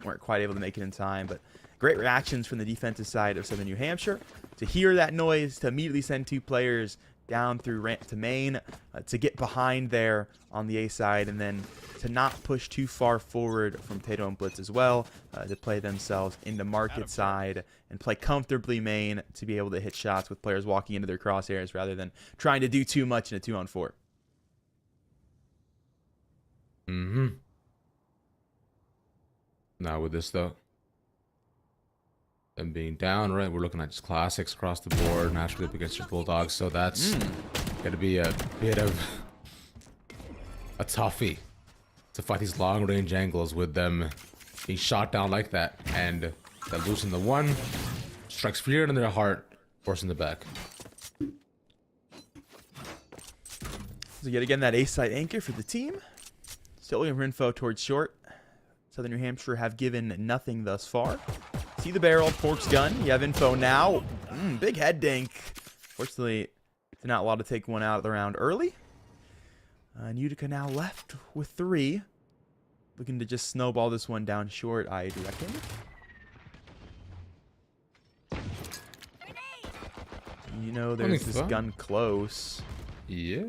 weren't quite able to make it in time. But great reactions from the defensive side of Southern New Hampshire. To hear that noise, to immediately send 2 players down through ramp to main, to get behind there on the A side, and then to not push too far forward from Tato and Blitz as well, to play themselves into market side and play comfortably main to be able to hit shots with players walking into their crosshairs rather than trying to do too much in a 2-on-4. Now with this though, them being down, right, we're looking at just classics across the board, naturally up against your Bulldogs, so that's gonna be a bit of a toughie to fight these long range angles with them being shot down like that, and that losing the 1 strikes fear in their heart, forcing the back. So yet again, that A side anchor for the team. Still looking for info towards short. Southern New Hampshire have given nothing thus far. See the barrel, Pork's gun. You have info now. Big head dink. Fortunately, they're not allowed to take one out of the round early. And Utica now left with 3. Looking to just snowball this one down short, I reckon. You know, there's this gun close. Yeah.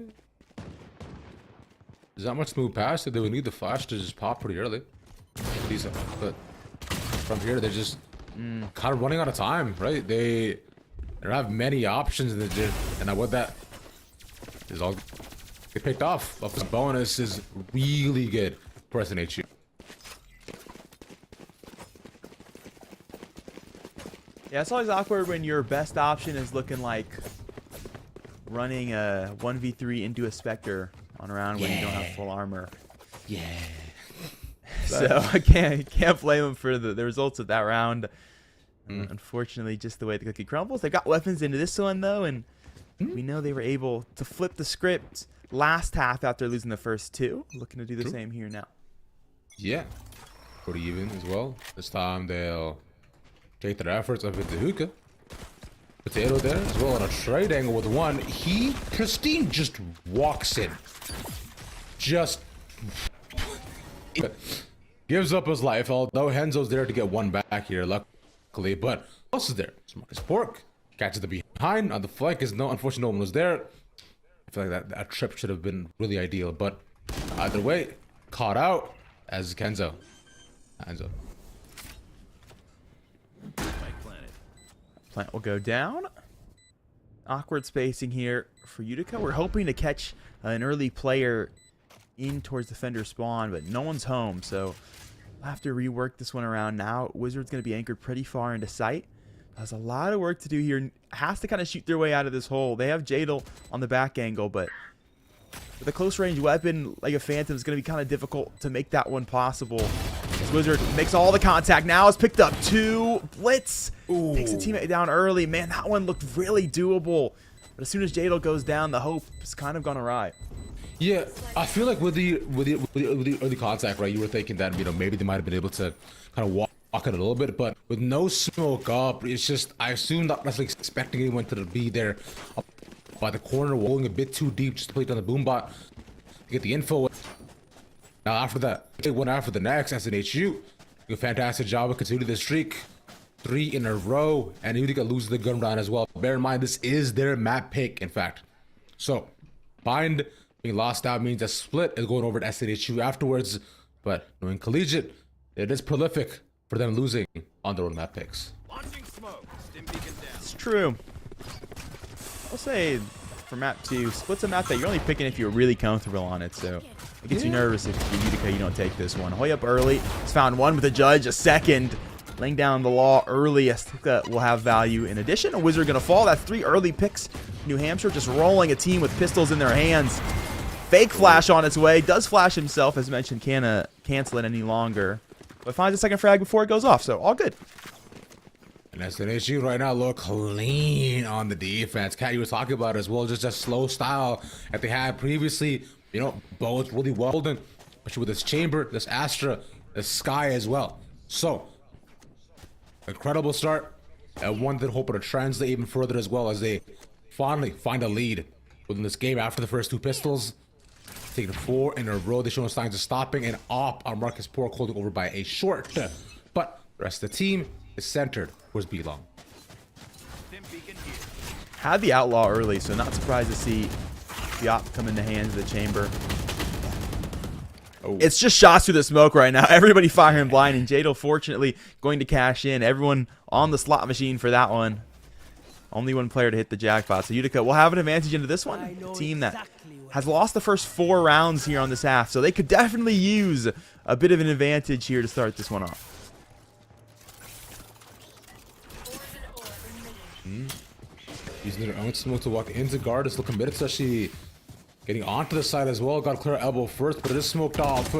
There's not much to move past it. They would need the flash to just pop pretty early. But from here, they're just kind of running out of time, right? They don't have many options in the gym. And what that is all they picked off. This bonus is really good for SNHU. Yeah, it's always awkward when your best option is looking like running a 1v3 into a Spectre on a round when you don't have full armor. Yeah. So I can't blame them for the results of that round. Unfortunately, just the way the cookie crumbles. They've got weapons into this one, though, and we know they were able to flip the script last half after losing the first two. Looking to do the same here now. Yeah. Pretty even as well. This time they'll take their efforts up into Utica. Potato there as well on a trade angle with one. Pristine just walks in. Just gives up his life, although Henzo's there to get one back here, luckily. But who else is there? It's Marcus Pork. Catches the behind on the flank. Unfortunately, no one was there. I feel like that trip should have been really ideal, but either way, caught out as Kenzo. Henzo. Plant will go down. Awkward spacing here for Utica. We're hoping to catch an early player in towards defender spawn, but no one's home, so we'll have to rework this one around now. Wizard's going to be anchored pretty far into sight. There's a lot of work to do here. Has to kind of shoot their way out of this hole. They have Jadal on the back angle, but with a close range weapon like a Phantom, it's going to be kind of difficult to make that one possible. This Wizard makes all the contact. Now it's picked up 2. Blitz takes a teammate down early. Man, that one looked really doable. But as soon as Jadal goes down, the hope has kind of gone awry. Yeah, I feel like with the early contact, right, you were thinking that, maybe they might have been able to kind of walk it a little bit, but with no smoke up, it's just, I assume not necessarily expecting anyone to be there up by the corner, rolling a bit too deep just to play down the boom bot to get the info. Now after that, they went after the next SNHU. Do a fantastic job of continuing the streak. 3 in a row, and Utica loses the gun round as well. Bear in mind, this is their map pick, in fact. So, Bind being lost out means a split is going over to SNHU afterwards, but knowing Collegiate, it is prolific for them losing on their own map picks. It's true. I'll say for map 2, split's a map that you're only picking if you're really comfortable on it, so it gets you nervous if you're Utica, you don't take this one. Hoy up early. He's found one with a judge, a second. Laying down the law early. I think that will have value. In addition, a Wizard going to fall. That's 3 early picks. New Hampshire just rolling a team with pistols in their hands. Fake flash on its way. Does flash himself. As mentioned, can't cancel it any longer. But finds a second frag before it goes off. So all good. And SNHU right now look clean on the defense. Kat, you were talking about it as well. Just a slow style that they had previously. Both really well done. Especially with this Chamber, this Astra, this Sky as well. So, incredible start, and one that hoping to translate even further as well as they finally find a lead within this game after the first 2 pistols. Taking 4 in a row, they're showing signs of stopping, and op on Marcus Pork holding over by a short. But the rest of the team is centered towards B-Long. Had the Outlaw early, so not surprised to see the op come in the hands of the Chamber. It's just shots through the smoke right now. Everybody firing blind, and Jadal fortunately going to cash in. Everyone on the slot machine for that one. Only one player to hit the jackpot. So Utica will have an advantage into this one. A team that has lost the first 4 rounds here on this half, so they could definitely use a bit of an advantage here to start this one off. Using their own smoke to walk into guard is still committed, especially getting onto the side as well. Got to clear elbow first, but it is smoked off.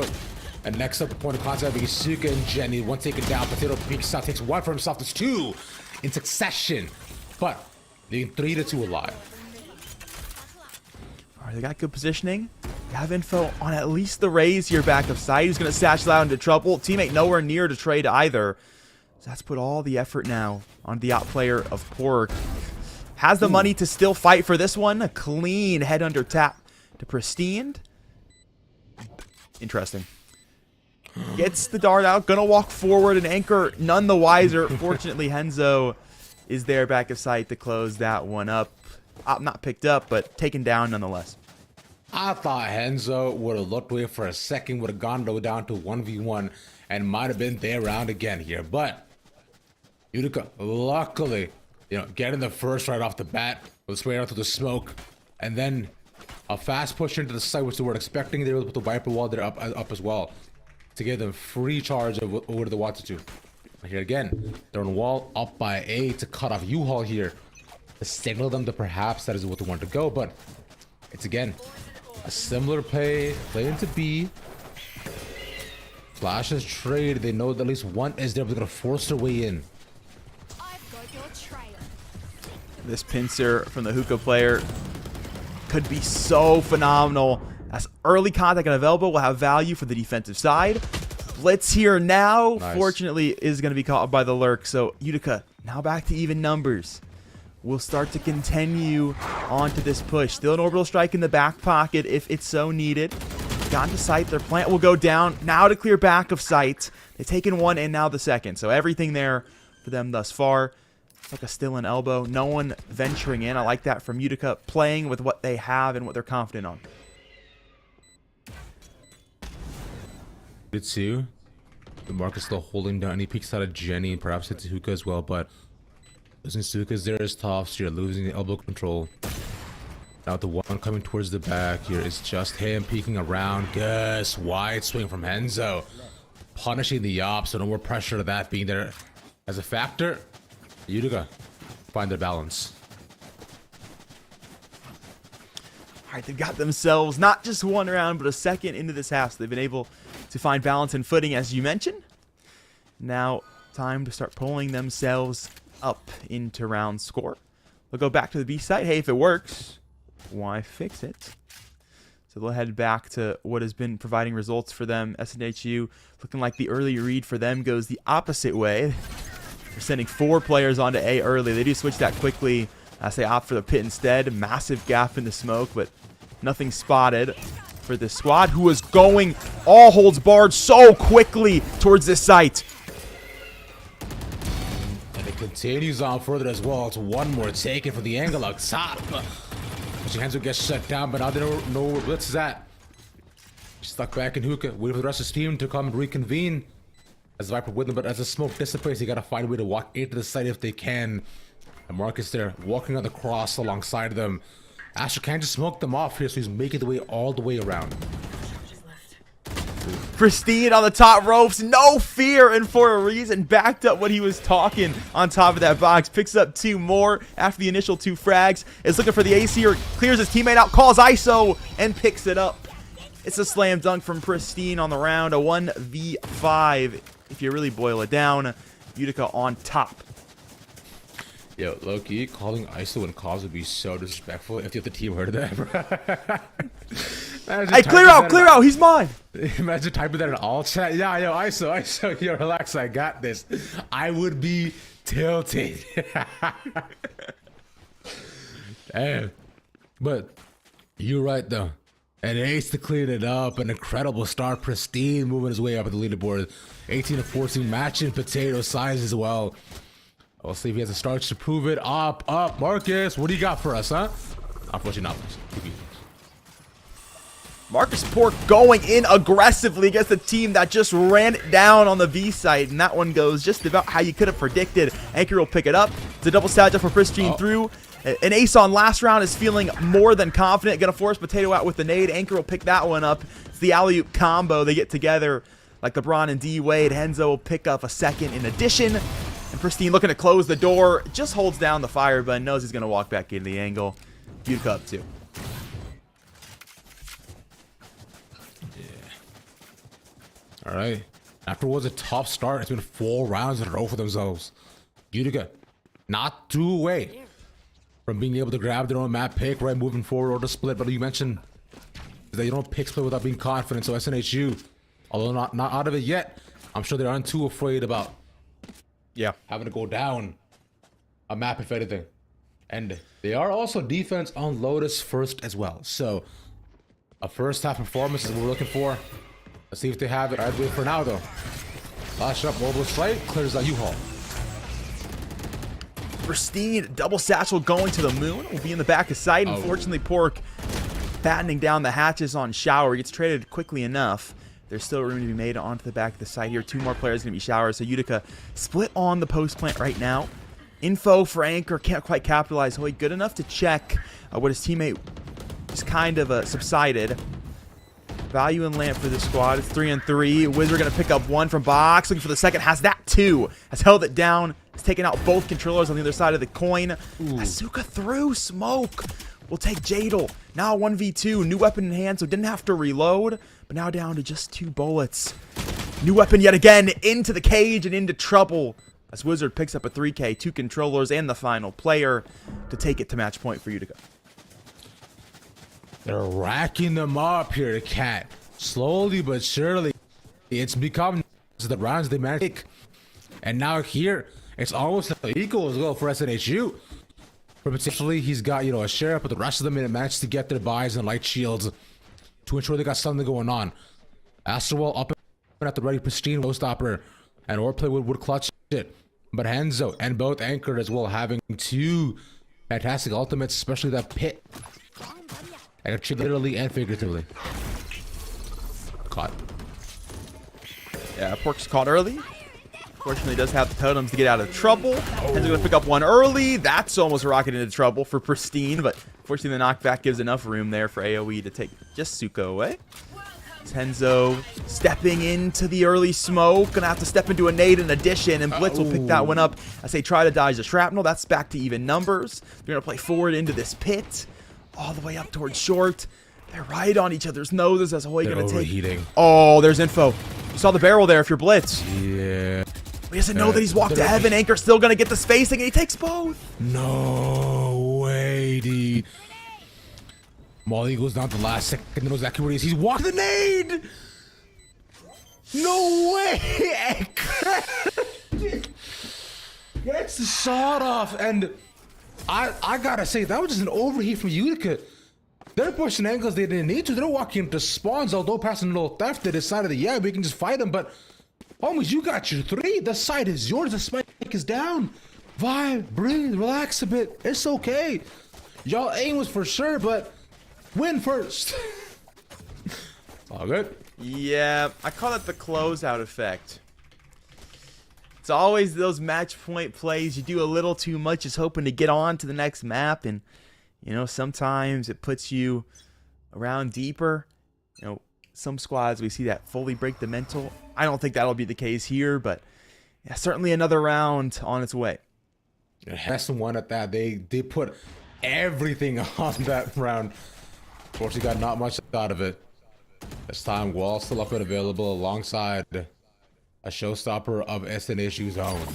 And next up, the point of contact being Suka and Jenny. One taken down. Potato peeks out, takes 1 for himself. There's 2 in succession, but leaving 3 to 2 alive. All right, they got good positioning. They have info on at least the Raze here back of sight. Who's going to satchel out into trouble? Teammate nowhere near to trade either. So that's put all the effort now on the op player of Pork. Has the money to still fight for this one. A clean head under tap to Pristine. Interesting. Gets the dart out. Gonna walk forward and anchor none the wiser. Fortunately, Henzo is there back of sight to close that one up. Op not picked up, but taken down nonetheless. I thought Henzo would have looked away for a second, would have gone down to 1v1, and might have been their round again here. But Utica, luckily, getting the first right off the bat, with straight out to the smoke, and then a fast push into the site, which they weren't expecting. They were able to put the Viper wall there up as well to give them free charge of what they wanted to. Here again, they're on wall up by A to cut off U-Haul here to signal them that perhaps that is what they want to go, but it's again a similar play into B. Flashes trade. They know that at least one is there, but they're gonna force their way in. I've got your trail. This pincer from the Hookah player could be so phenomenal, as early contact and available will have value for the defensive side. Blitz here now, Nice. Fortunately, is going to be caught by the lurk. So Utica now back to even numbers. We'll start to continue onto this push. Still an orbital strike in the back pocket if it's so needed. Gotten to sight. Their plant will go down. Now to clear back of sight. They've taken one and now the second. So everything there for them thus far. It's like a still an elbow. No one venturing in. I like that from Utica, playing with what they have and what they're confident on. Good too. The Marcus still holding down. He peeks out of Jenny, perhaps hits Hookah as well, but losing Suka's there is tough. So you're losing the elbow control. Now the one coming towards the back here is just him peeking around. Guess wide swing from Henzo, punishing the op, so no more pressure to that being there as a factor. Utica find their balance. All right, they've got themselves not just one round, but a second into this half. So they've been able to find balance and footing, as you mentioned. Now, time to start pulling themselves up into round score. They'll go back to the B site. Hey, if it works, why fix it? So they'll head back to what has been providing results for them. SNHU looking like the early read for them goes the opposite way. They're sending 4 players onto A early. They do switch that quickly as they opt for the pit instead. Massive gap in the smoke, but nothing spotted for this squad, who is going all holds barred so quickly towards this site. And it continues on further as well. It's one more taken for the angle up top. Henzo gets shut down, but now they don't know where Blitz is at. Stuck back in Hookah, waiting for the rest of his team to come and reconvene. As Viper with them, but as the smoke dissipates, you gotta find a way to walk into the site if they can. And Marcus there, walking on the cross alongside them. Asher can't just smoke them off here, so he's making the way all the way around. Pristine on the top ropes, no fear, and for a reason, backed up what he was talking on top of that box. Picks up 2 more after the initial 2 frags. Is looking for the AC, or clears his teammate out, calls ISO, and picks it up. It's a slam dunk from Pristine on the round, a 1v5. If you really boil it down, Utica on top. Yo, low-key, calling ISO and calls would be so disrespectful if the other team heard that. Hey, clear out, he's mine. Imagine typing that in all chat. Yeah, yo, ISO, yo, relax, I got this. I would be tilted. Damn. But you're right, though. An ace to clean it up. An incredible start. Pristine moving his way up at the leaderboard. 18-14, matching potato size as well. We'll see if he has the starch to prove it. Up. Marcus, what do you got for us, huh? Unfortunately, not much. Marcus Pork going in aggressively against the team that just ran it down on the B side, and that one goes just about how you could have predicted. Anchor will pick it up. It's a double stab for Pristine through. An ace on last round is feeling more than confident. Gonna force Potato out with the nade. Anchor will pick that one up. It's the alley-oop combo. They get together like LeBron and D-Wade. Henzo will pick up a second in addition. And Pristine looking to close the door. Just holds down the fire button. Knows he's gonna walk back into the angle. Utica up 2. All right. After what was a tough start, it's been 4 rounds in a row for themselves. Utica, not too away from being able to grab their own map pick, right, moving forward or to split. But you mentioned that you don't pick split without being confident. So SNHU, although not out of it yet, I'm sure they aren't too afraid about having to go down a map if anything. And they are also defense on Lotus first as well. So a first half performance is what we're looking for. Let's see if they have it. I'd wait for now though. Flash up, mobile strike, clears out U-Haul. Pristine double satchel going to the moon. Will be in the back of sight. Unfortunately, Pork battening down the hatches on Shower. He gets traded quickly enough. There's still room to be made onto the back of the site here. 2 more players going to be Shower. So Utica split on the post plant right now. Info for Anchor, can't quite capitalize. Hoy good enough to check what his teammate just kind of subsided. Value and lamp for this squad. It's 3 and 3. Wizard going to pick up 1 from box. Looking for the second. Has that 2. Has held it down. Has taken out both controllers on the other side of the coin. Asuka through smoke. We'll take Jadal. Now 1v2. New weapon in hand, so didn't have to reload. But now down to just 2 bullets. New weapon yet again. Into the cage and into trouble. As Wizard picks up a 3K, 2 controllers, and the final player to take it to match point for Utica. They're racking them up here, the Cat. Slowly but surely, it's become the rounds they manage to take. And now here, it's almost equal as well for SNHU. But potentially, he's got, a sheriff, but the rest of them managed to get their buys and light shields to ensure they got something going on. Astrowell up and at the ready, pristine post operator, and Orplay would clutch it. But Henzo and both Anchored as well, having 2 fantastic ultimates, especially that pit. And literally and figuratively. Caught. Yeah, Pork's caught early. Fortunately, does have the totems to get out of trouble. Henzo going to pick up 1 early. That's almost rocketed into trouble for Pristine, but fortunately the knockback gives enough room there for AoE to take just Suko away. Tenzo stepping into the early smoke. Gonna have to step into a nade in addition, and Blitz will pick that one up as they try to dodge the shrapnel. That's back to even numbers. They're gonna play forward into this pit, all the way up towards short. They're right on each other's noses as Hoy gonna take. Oh, there's info. You saw the barrel there if you're Blitz. Yeah. He doesn't know that he's walked to heaven. Anchor still gonna get the spacing, and he takes both. No way, dude. Molly goes down to the last second, knows exactly where he is. He's walking the nade! No way! Gets the shot off, and I gotta say, that was just an overheat from Utica. They're pushing angles they didn't need to. They're walking into spawns, although passing a little theft. They decided that, yeah, we can just fight them, but homies, you got your 3. The side is yours. The spike is down. Vibe, breathe, relax a bit. It's okay. Y'all aim was for sure, but win first. All good. Yeah, I call it the closeout effect. It's always those match point plays. You do a little too much, just hoping to get on to the next map, and sometimes it puts you around deeper. Some squads we see that fully break the mental. I don't think that'll be the case here, but yeah, certainly another round on its way. That's the one at that. They put everything on that round. Fortunately, got not much out of it. This time, Wall still up and available alongside a showstopper of SNHU's own.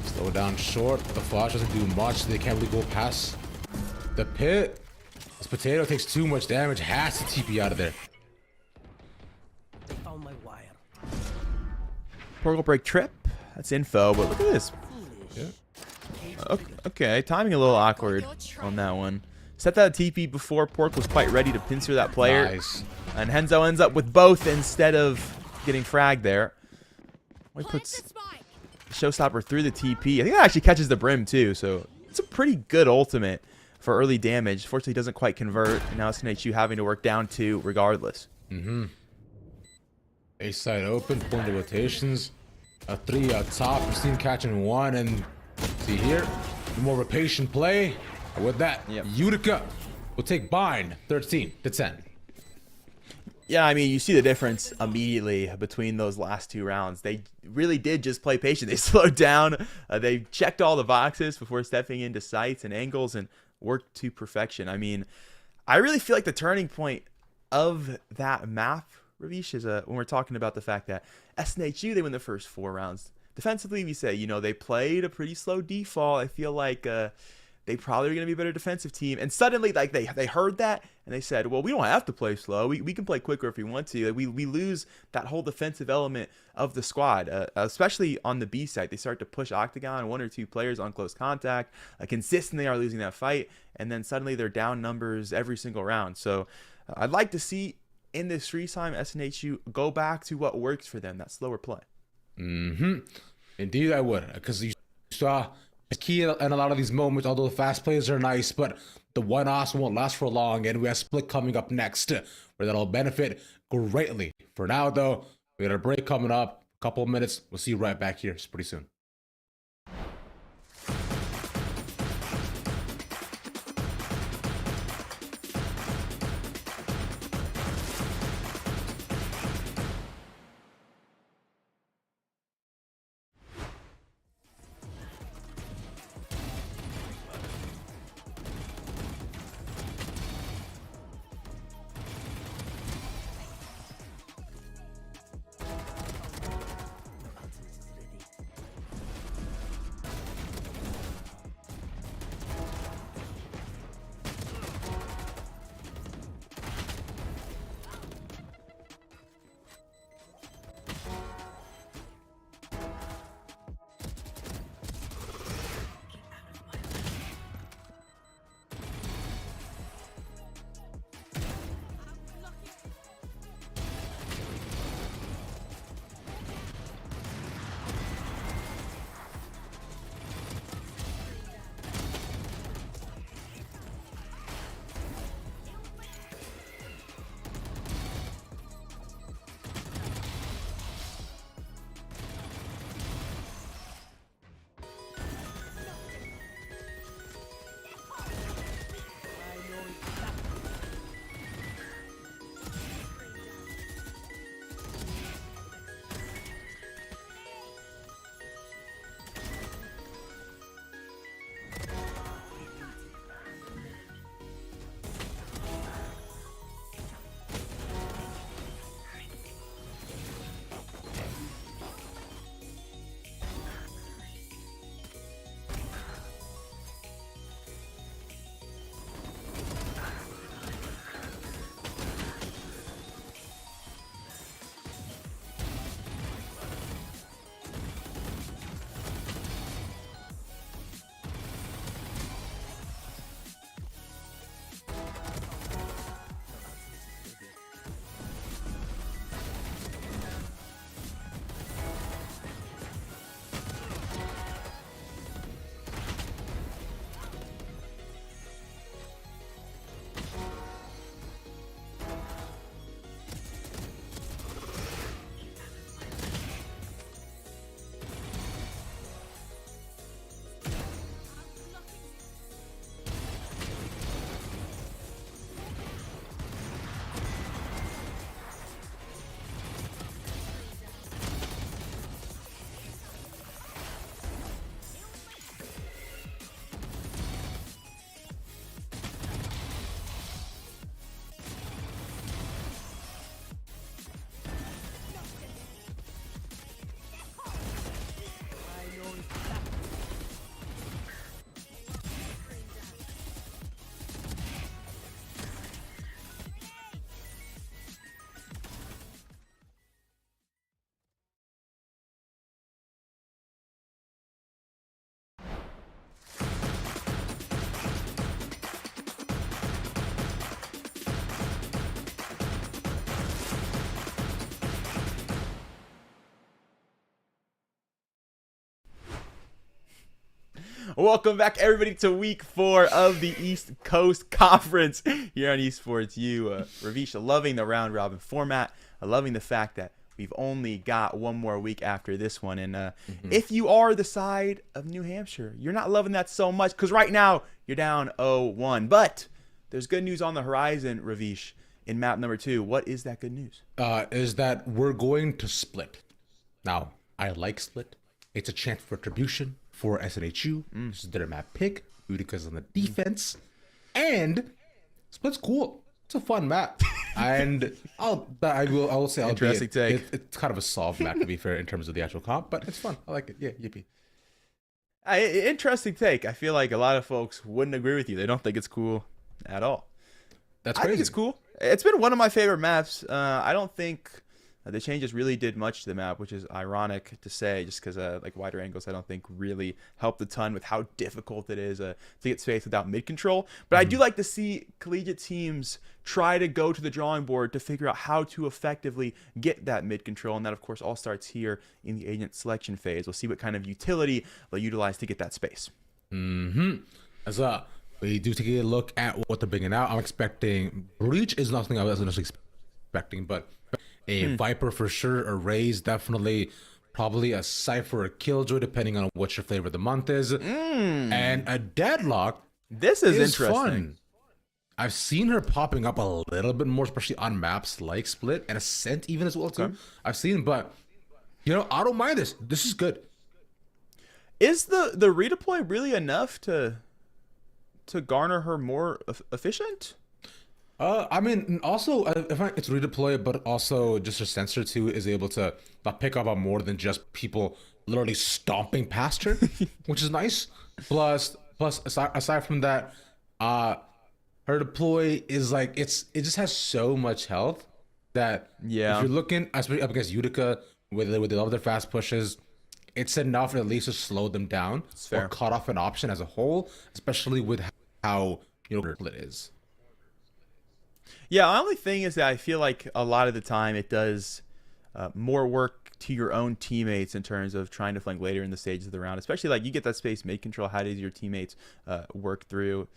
Slow down short. The flash doesn't do much. They can't really go past the pit. This potato takes too much damage. Has to TP out of there. They found my wire. Portal break trip. That's info, but look at this. Yeah. Okay, timing a little awkward on that one. Set that TP before Pork was quite ready to pincer that player. Nice. And Henzo ends up with both instead of getting fragged there. He puts Showstopper through the TP. I think that actually catches the brim too, so it's a pretty good ultimate for early damage. Fortunately, doesn't quite convert, and now SNHU having to work down 2 regardless. A side open, pulling the rotations. A 3 out top, Pristine catching 1, and see here, more of a patient play. And with that, Utica will take bind 13-10. Yeah, I mean, you see the difference immediately between those last 2 rounds. They really did just play patient. They slowed down. They checked all the boxes before stepping into sights and angles and worked to perfection. I mean, I really feel like the turning point of that map, Ravish, is when we're talking about the fact that SNHU, they win the first 4 rounds. Defensively, we say, they played a pretty slow default. I feel like they probably are going to be a better defensive team. And suddenly, like, they heard that, and they said, well, we don't have to play slow. We can play quicker if we want to. We lose that whole defensive element of the squad, especially on the B side. They start to push Octagon, 1 or 2 players on close contact. Consistently are losing that fight, and then suddenly they're down numbers every single round. So I'd like to see in this freeze time, SNHU go back to what works for them, that slower play. Indeed, I would, because you saw The key in a lot of these moments, although the fast plays are nice, but the one-offs won't last for long, and we have Split coming up next, where that'll benefit greatly. For now, though, we got a break coming up. A couple of minutes. We'll see you right back here pretty soon. Welcome back, everybody, to week 4 of the East Coast Conference here on Esports U. Ravish, loving the round robin format. Loving the fact that we've only got one more week after this one. And if you are the side of New Hampshire, you're not loving that so much because right now you're down 0-1. But there's good news on the horizon, Ravish, in map number 2. What is that good news? Is that we're going to Split. Now, I like Split. It's a chance for retribution for SNHU. This is their map pick. Utica's on the defense. And Split's cool. It's a fun map. And I will say, Interesting take. It's kind of a soft map, to be fair, in terms of the actual comp, but it's fun. I like it. Yeah, yippee. Interesting take. I feel like a lot of folks wouldn't agree with you. They don't think it's cool at all. That's crazy. I think it's cool. It's been one of my favorite maps. I don't think The changes really did much to the map, which is ironic to say, just because like wider angles I don't think really helped a ton with how difficult it is to get space without mid control. But I do like to see collegiate teams try to go to the drawing board to figure out how to effectively get that mid control, and that of course all starts here in the agent selection phase. We'll see what kind of utility they'll utilize to get that space. As we do take a look at what they're bringing out. I'm expecting Breach is nothing I wasn't expecting, but a Viper for sure, a Raze definitely, probably a Cypher, a Killjoy, depending on what your flavor of the month is, and a Deadlock. This is interesting. Fun. I've seen her popping up a little bit more, especially on maps like Split and Ascent even as well too. Okay. I've seen, but you know, I don't mind this. This is good. Is the redeploy really enough to garner her more efficient? I mean, also, it's redeploy, but also just her sensor too is able to pick up on more than just people literally stomping past her, which is nice. Plus, aside from that, her deploy is like it just has so much health that if you're looking, especially up against Utica, where they love their fast pushes, it's enough at least to slow them down or cut off an option as a whole, especially with how it is. Yeah, the only thing is that I feel like a lot of the time it does more work to your own teammates in terms of trying to flank later in the stages of the round, especially like you get that space mid control. How does your teammates work through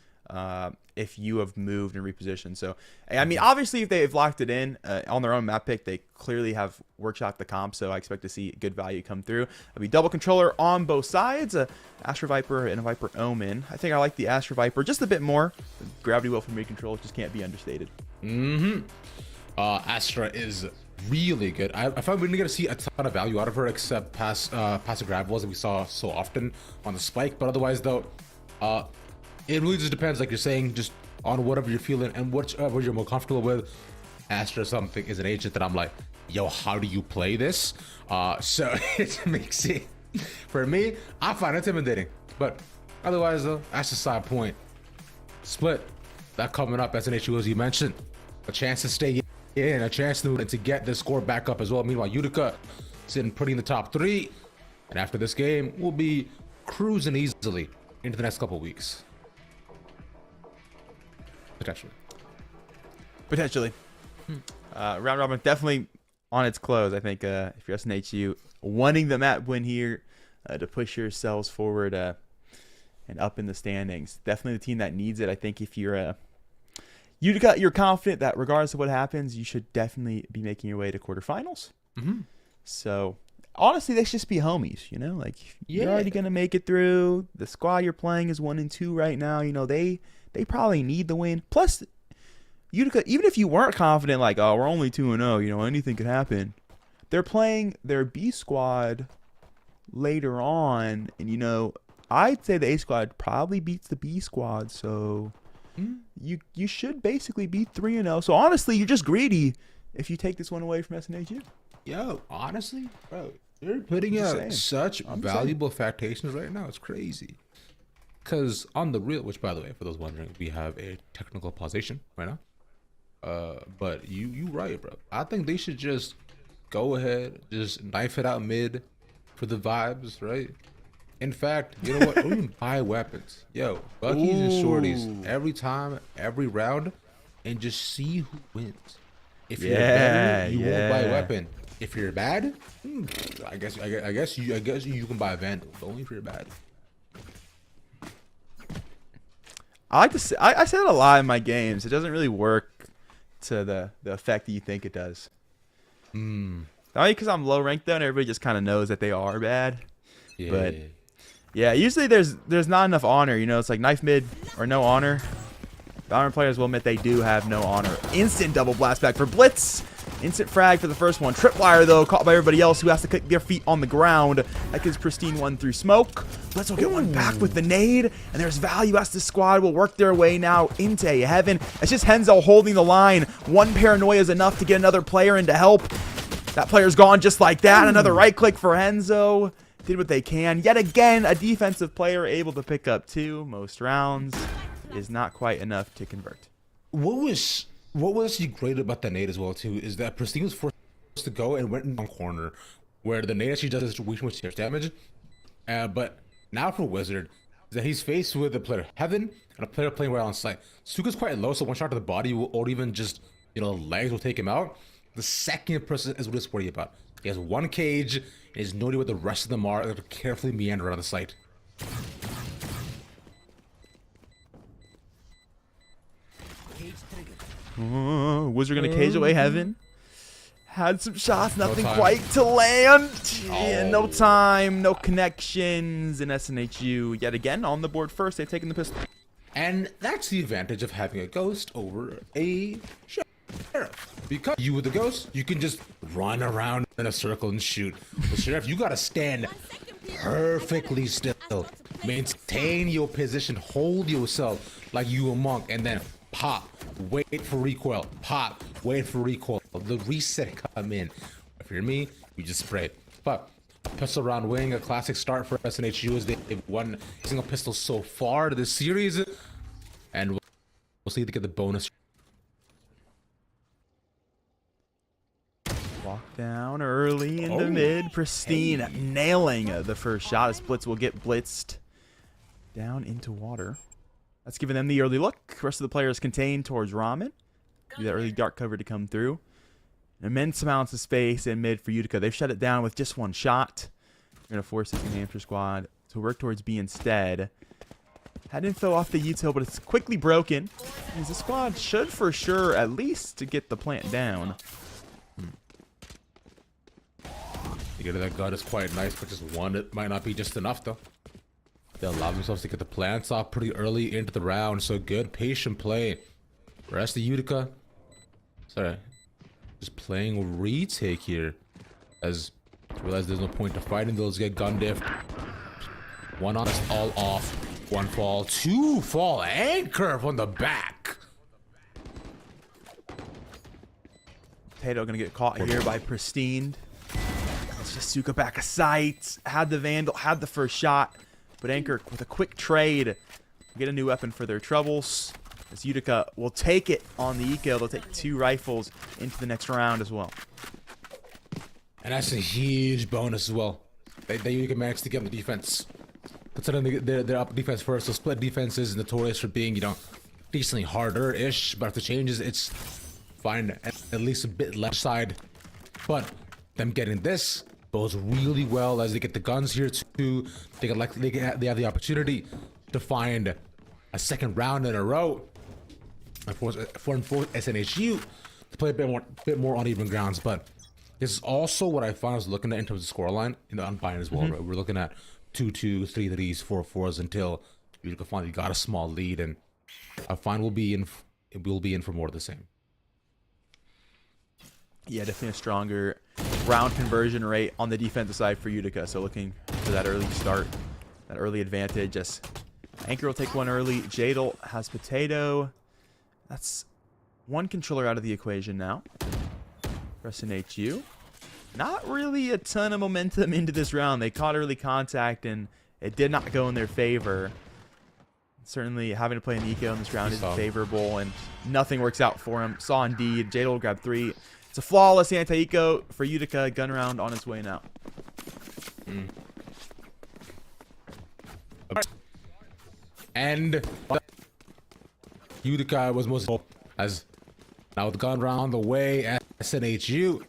if you have moved and repositioned? So, I mean, obviously if they've locked it in on their own map pick, they clearly have workshopped the comp, so I expect to see good value come through. It'll be double controller on both sides, Astra Viper and a Viper Omen. I think I like the Astra Viper just a bit more. The gravity well from mid control just can't be understated. Astra is really good. I find we're gonna see a ton of value out of her, except passive grab walls that we saw so often on the spike. But otherwise, though, it really just depends, like you're saying, just on whatever you're feeling and whatever you're more comfortable with. Astra something is an agent that I'm like, yo, how do you play this? So it makes it, for me, I find it intimidating. But otherwise, though, that's the side point. Split, that coming up, SNHU, as you mentioned, a chance to stay in, a chance to get the score back up as well. Meanwhile, Utica sitting pretty in the top 3, and after this game, we'll be cruising easily into the next couple of weeks. Potentially. Round robin definitely on its close. I think if you're SNHU, wanting the map win here to push yourselves forward and up in the standings. Definitely the team that needs it. I think if you're Utica, you're confident that regardless of what happens, you should definitely be making your way to quarterfinals. So honestly, they should just be homies, you know, like you're already gonna make it through. The squad you're playing is 1-2 right now. You know, they probably need the win. Plus, Utica, even if you weren't confident, like, oh, we're only 2-0, you know, anything could happen. They're playing their B squad later on, and you know, I'd say the A squad probably beats the B squad, so you should basically be 3-0. So honestly, you're just greedy if you take this one away from SNHU. Yo, honestly, bro, you're putting out such valuable factations right now. It's crazy. Because on the real, which by the way, for those wondering, we have a technical pausation right now. But you right, bro. I think they should just go ahead, just knife it out mid for the vibes, right? In fact, you know what? Don't even buy weapons. Yo, Buckies and Shorties every time, every round, and just see who wins. If you're better, you won't buy a weapon. If you're bad, I guess you can buy a Vandal, but only if you're bad. I like to say, I say that a lot in my games. It doesn't really work to the effect that you think it does. Only because I'm low ranked though, and everybody just kind of knows that they are bad. Yeah. But yeah, usually there's not enough honor. You know, it's like knife mid or no honor. The honor players will admit they do have no honor. Instant double blast back for Blitz. Instant frag for the first one. Tripwire, though, caught by everybody else who has to kick their feet on the ground. That gives pristine one through smoke. Blitz will get one back with the nade. And there's value as the squad will work their way now into heaven. It's just Henzo holding the line. One paranoia is enough to get another player in to help. That player's gone just like that. Another right click for Henzo. Did what they can. Yet again, a defensive player able to pick up 2 most rounds is not quite enough to convert. What was actually great about that nade as well too is that Pristine was forced to go and went in one corner where the nade actually does this weak serious damage. But now for Wizard, is that he's faced with a player Heaven and a player playing right on site. Suka's quite low, so one shot to the body will, or even just, you know, legs will take him out. The second person is what he's worried about. He has one cage, and he's no idea what the rest of them are. They have to carefully meander around the site. Wizard gonna cage away Heaven. Had some shots, nothing quite to land. Yeah, no time, no connections, and SNHU yet again on the board first. They've taken the pistol. And that's the advantage of having a ghost over a sheriff. Because you with the ghost, you can just run around in a circle and shoot. The sheriff, you gotta stand perfectly still. Maintain your position, hold yourself like you a monk, and then pop, wait for recoil, pop, wait for recoil. The reset come in. If you're me, you just spray. But a pistol round wing, a classic start for SNHU as they've won a single pistol so far to this series. And we'll see if they get the bonus. Walk down early into mid. Pristine nailing the first shot as Blitz will get blitzed down into water. That's giving them the early look. The rest of the players contained towards Ramen. Do that early dark cover to come through. Immense amounts of space in mid for Utica. They've shut it down with just one shot. They're going to force this New Hampshire squad to work towards B instead. Had info off the util, but it's quickly broken. As the squad should for sure at least to get the plant down. To get to that gut is quite nice, but just one, it might not be just enough though. They allow themselves to get the plants off pretty early into the round, so good patient play. Rest of Utica, sorry, just playing retake here, as I realize there's no point to fighting. Those get gun diff. One on, all off. One fall, two fall, and curve on the back. Potato gonna get caught here by Pristine. It's just Suka back of sight. Had the Vandal, had the first shot, but Anchor with a quick trade get a new weapon for their troubles. As Utica will take it on the eco. They'll take 2 rifles into the next round as well. And that's a huge bonus as well. They Utica managed to get on the defense. Considering they're up defense first, so split defense is notorious for being, you know, decently harder-ish. But if the changes, it's fine at least a bit left side. But them getting this bodes really well as they get the guns here too. They have the opportunity to find a second round in a row. And for SNHU to play a bit more on even grounds. But this is also what I found I was looking at in terms of scoreline in the unbind as well. Right? We're looking at 2-2s, 3-3s, 4-4s until Utica finally got a small lead, and I find we'll be in for more of the same. Yeah, definitely a stronger round conversion rate on the defensive side for Utica. So looking for that early start, that early advantage. Just Anchor will take one early. Jadal has Potato. That's one controller out of the equation now. SNHU. Not really a ton of momentum into this round. They caught early contact, and it did not go in their favor. Certainly, having to play an eco in this round isn't favorable, and nothing works out for him. Saw indeed. Jadal will grab 3. It's a flawless anti-eco for Utica. Gun round on its way now. And Utica was most as now with the gun round on the way. SNHU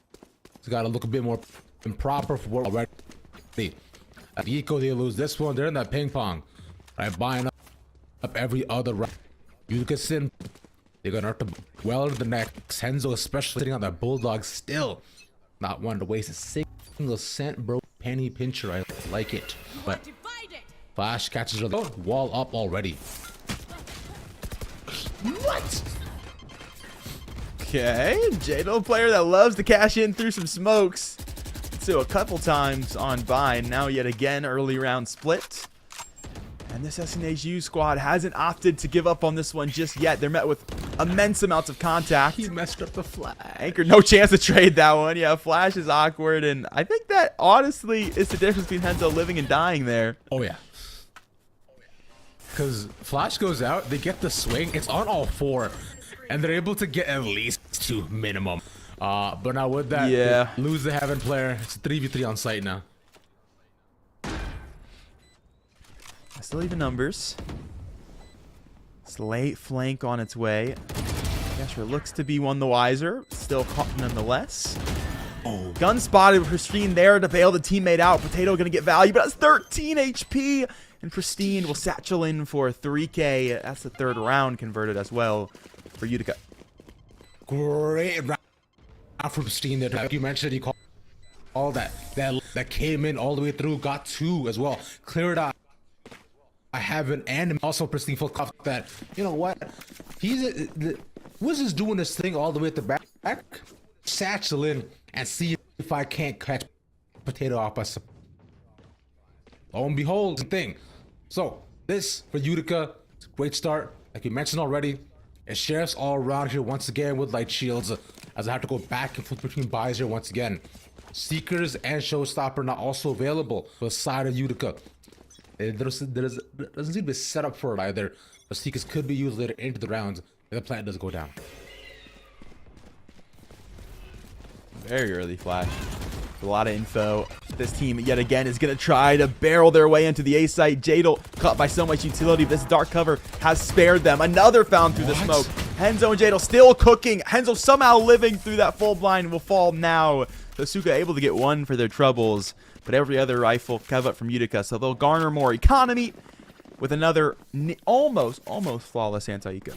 has got to look a bit more improper for what already. At the eco, they lose this one. They're in that ping pong, right? Buying up every other round. Utica sin. They're gonna hurt them well into the next. Henzo, especially sitting on that bulldog, still not one to waste a single cent, bro. Penny pincher, I like it. But Flash catches her. Oh, wall up already. What? Okay, Jadal player that loves to cash in through some smokes. So a couple times on Vine. Now yet again, early round split. And this SNHU squad hasn't opted to give up on this one just yet. They're met with immense amounts of contact. He messed up the flash. Anchor, no chance to trade that one. Yeah, flash is awkward. And I think that honestly is the difference between Henzo living and dying there. Oh, yeah. Because flash goes out, they get the swing. It's on all 4. And they're able to get at least 2 minimum But now with that, Yeah. they lose the Heaven player. It's a 3v3 on site now. Still even numbers. Slate flank on its way. Gasher looks to be one the wiser. Still caught nonetheless. Oh. Gun spotted with Pristine there to bail the teammate out. Potato gonna get value, but that's 13 HP. And Pristine will satchel in for 3K. That's the third round converted as well for Utica. Great round from Pristine there. Like you mentioned, you called all that came in all the way through, got 2 as well. Cleared out. I haven't, and also Pristine full cuff that, you know what, Wiz is doing this thing all the way at the back. Satchel in and see if I can't catch Potato off by some. Lo and behold, the thing. So this for Utica, it's a great start. Like you mentioned already, it shares all around here once again with light shields, as I have to go back and forth between buys here once again. Seekers and Showstopper now also available for the side of Utica. There doesn't seem to be set up for it either. The Seekers could be used later into the rounds if the plant does go down. Very early flash. A lot of info. This team, yet again, is going to try to barrel their way into the A site. Jadel caught by so much utility. This dark cover has spared them. Another found through the smoke. Henzo and Jadel still cooking. Henzo somehow living through that full blind will fall now. So Suka able to get 1 for their troubles. But every other rifle cover up from Utica, so they'll garner more economy with another almost flawless anti-eco.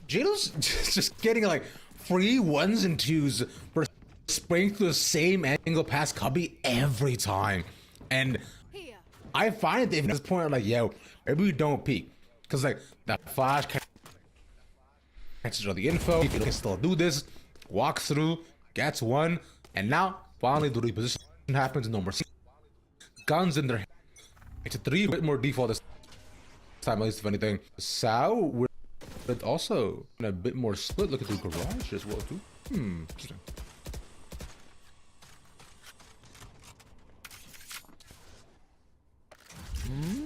Jadel's just getting like free 1s and 2s for spraying through the same angle past Cubby every time. And I find that at this point, like, yo, maybe we don't peek. Because, like, that flash catches all the info. You can still do this. Walks through, gets 1, and now, finally, the reposition happens. No more guns in their hand. It's a 3, a bit more default this time, at least, if anything. Sao, with also a bit more split. Look at the garage as well, too. Interesting.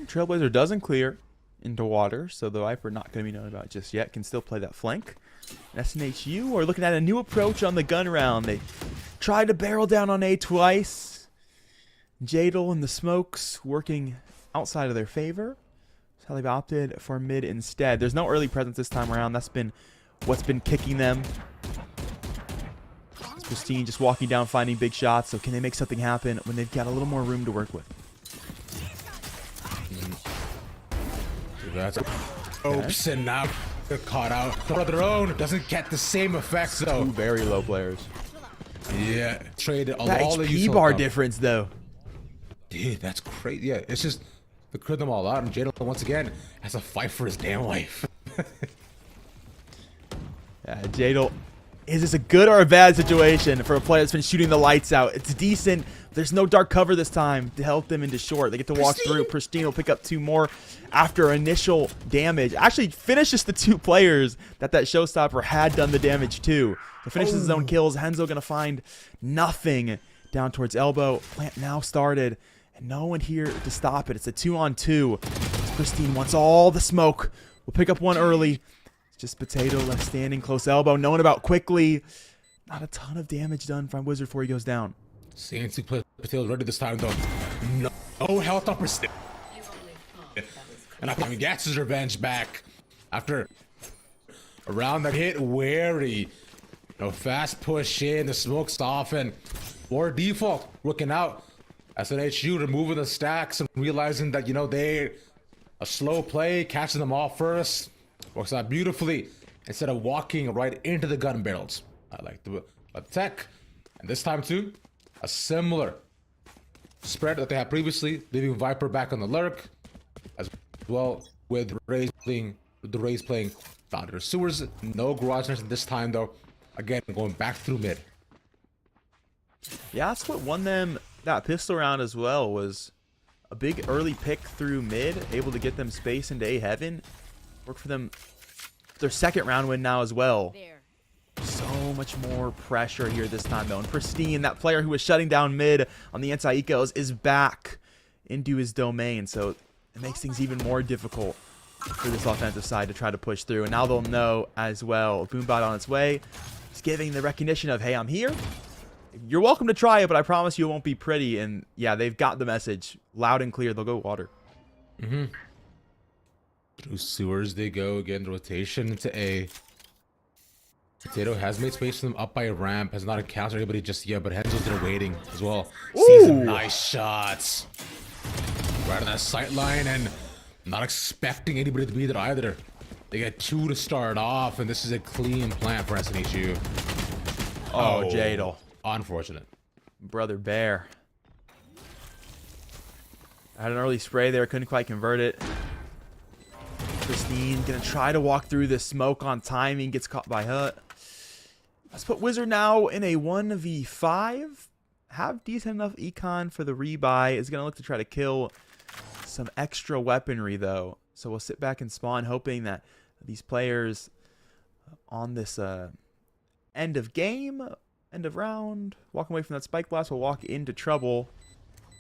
Trailblazer doesn't clear into water, so the Viper not going to be known about just yet. Can still play that flank. SNHU are looking at a new approach on the gun round. They tried to barrel down on A twice. Jadel and the smokes working outside of their favor. So they've opted for mid instead. There's no early presence this time around. That's been what's been kicking them. It's Pristine just walking down, finding big shots. So can they make something happen when they've got a little more room to work with? That's oops, and now they're caught out for their own. Doesn't get the same effects though. 2 very low players. Yeah, traded all That the HP bar difference though. Dude, that's crazy. Yeah, it's just they cleared them all out, and Jadel once again has to fight for his damn life. Yeah, Jadel, is this a good or a bad situation for a player that's been shooting the lights out? It's decent. There's no dark cover this time to help them into short. They get to walk through. Pristine will pick up 2 more after initial damage. Actually finishes the 2 players that Showstopper had done the damage to. So finishes his own kills. Henzo going to find nothing down towards elbow. Plant now started. And no one here to stop it. It's a 2-on-2. Pristine wants all the smoke. We'll pick up 1 early. It's just Potato left standing close elbow. Known about quickly. Not a ton of damage done from Wizard before he goes down. CNC play Potato ready this time though. No health on Pristine. And I mean, gets his revenge back after a round that hit wary. Fast push in, the smoke's off, and more default working out. SNHU removing the stacks and realizing that, they a slow play, catching them all first. Works out beautifully instead of walking right into the gun barrels. I like the tech. And this time too, a similar spread that they had previously, leaving Viper back on the lurk, as well with the Rays playing Founder Sewers. No garage nest this time though. Again, going back through mid. Yeah, that's what won them that pistol round as well, was a big early pick through mid, able to get them space into A heaven. Work for them their 2nd round win now as well. So much more pressure here this time though. And Pristine, that player who was shutting down mid on the anti-ecos, is back into his domain. So it makes things even more difficult for this offensive side to try to push through. And now they'll know as well. Boombot on its way. Just giving the recognition of, hey, I'm here. You're welcome to try it, but I promise you it won't be pretty. And yeah, they've got the message loud and clear. They'll go water. Through sewers they go again. Rotation into A. Potato has made space for them up by a ramp. Has not encountered anybody just yet, but Henzo's there waiting as well. Sees some nice shots. Right on that sight line, and not expecting anybody to be there either. They get 2 to start off, and this is a clean plant for SNHU. Oh, Jadal. Unfortunate. Brother Bear. I had an early spray there. Couldn't quite convert it. Christine gonna try to walk through the smoke on timing. Gets caught by Hut. Let's put Wizard now in a 1v5. Have decent enough econ for the rebuy. Is gonna look to try to kill some extra weaponry though. So we'll sit back and spawn, hoping that these players on this end of game, end of round, walking away from that spike blast, will walk into trouble.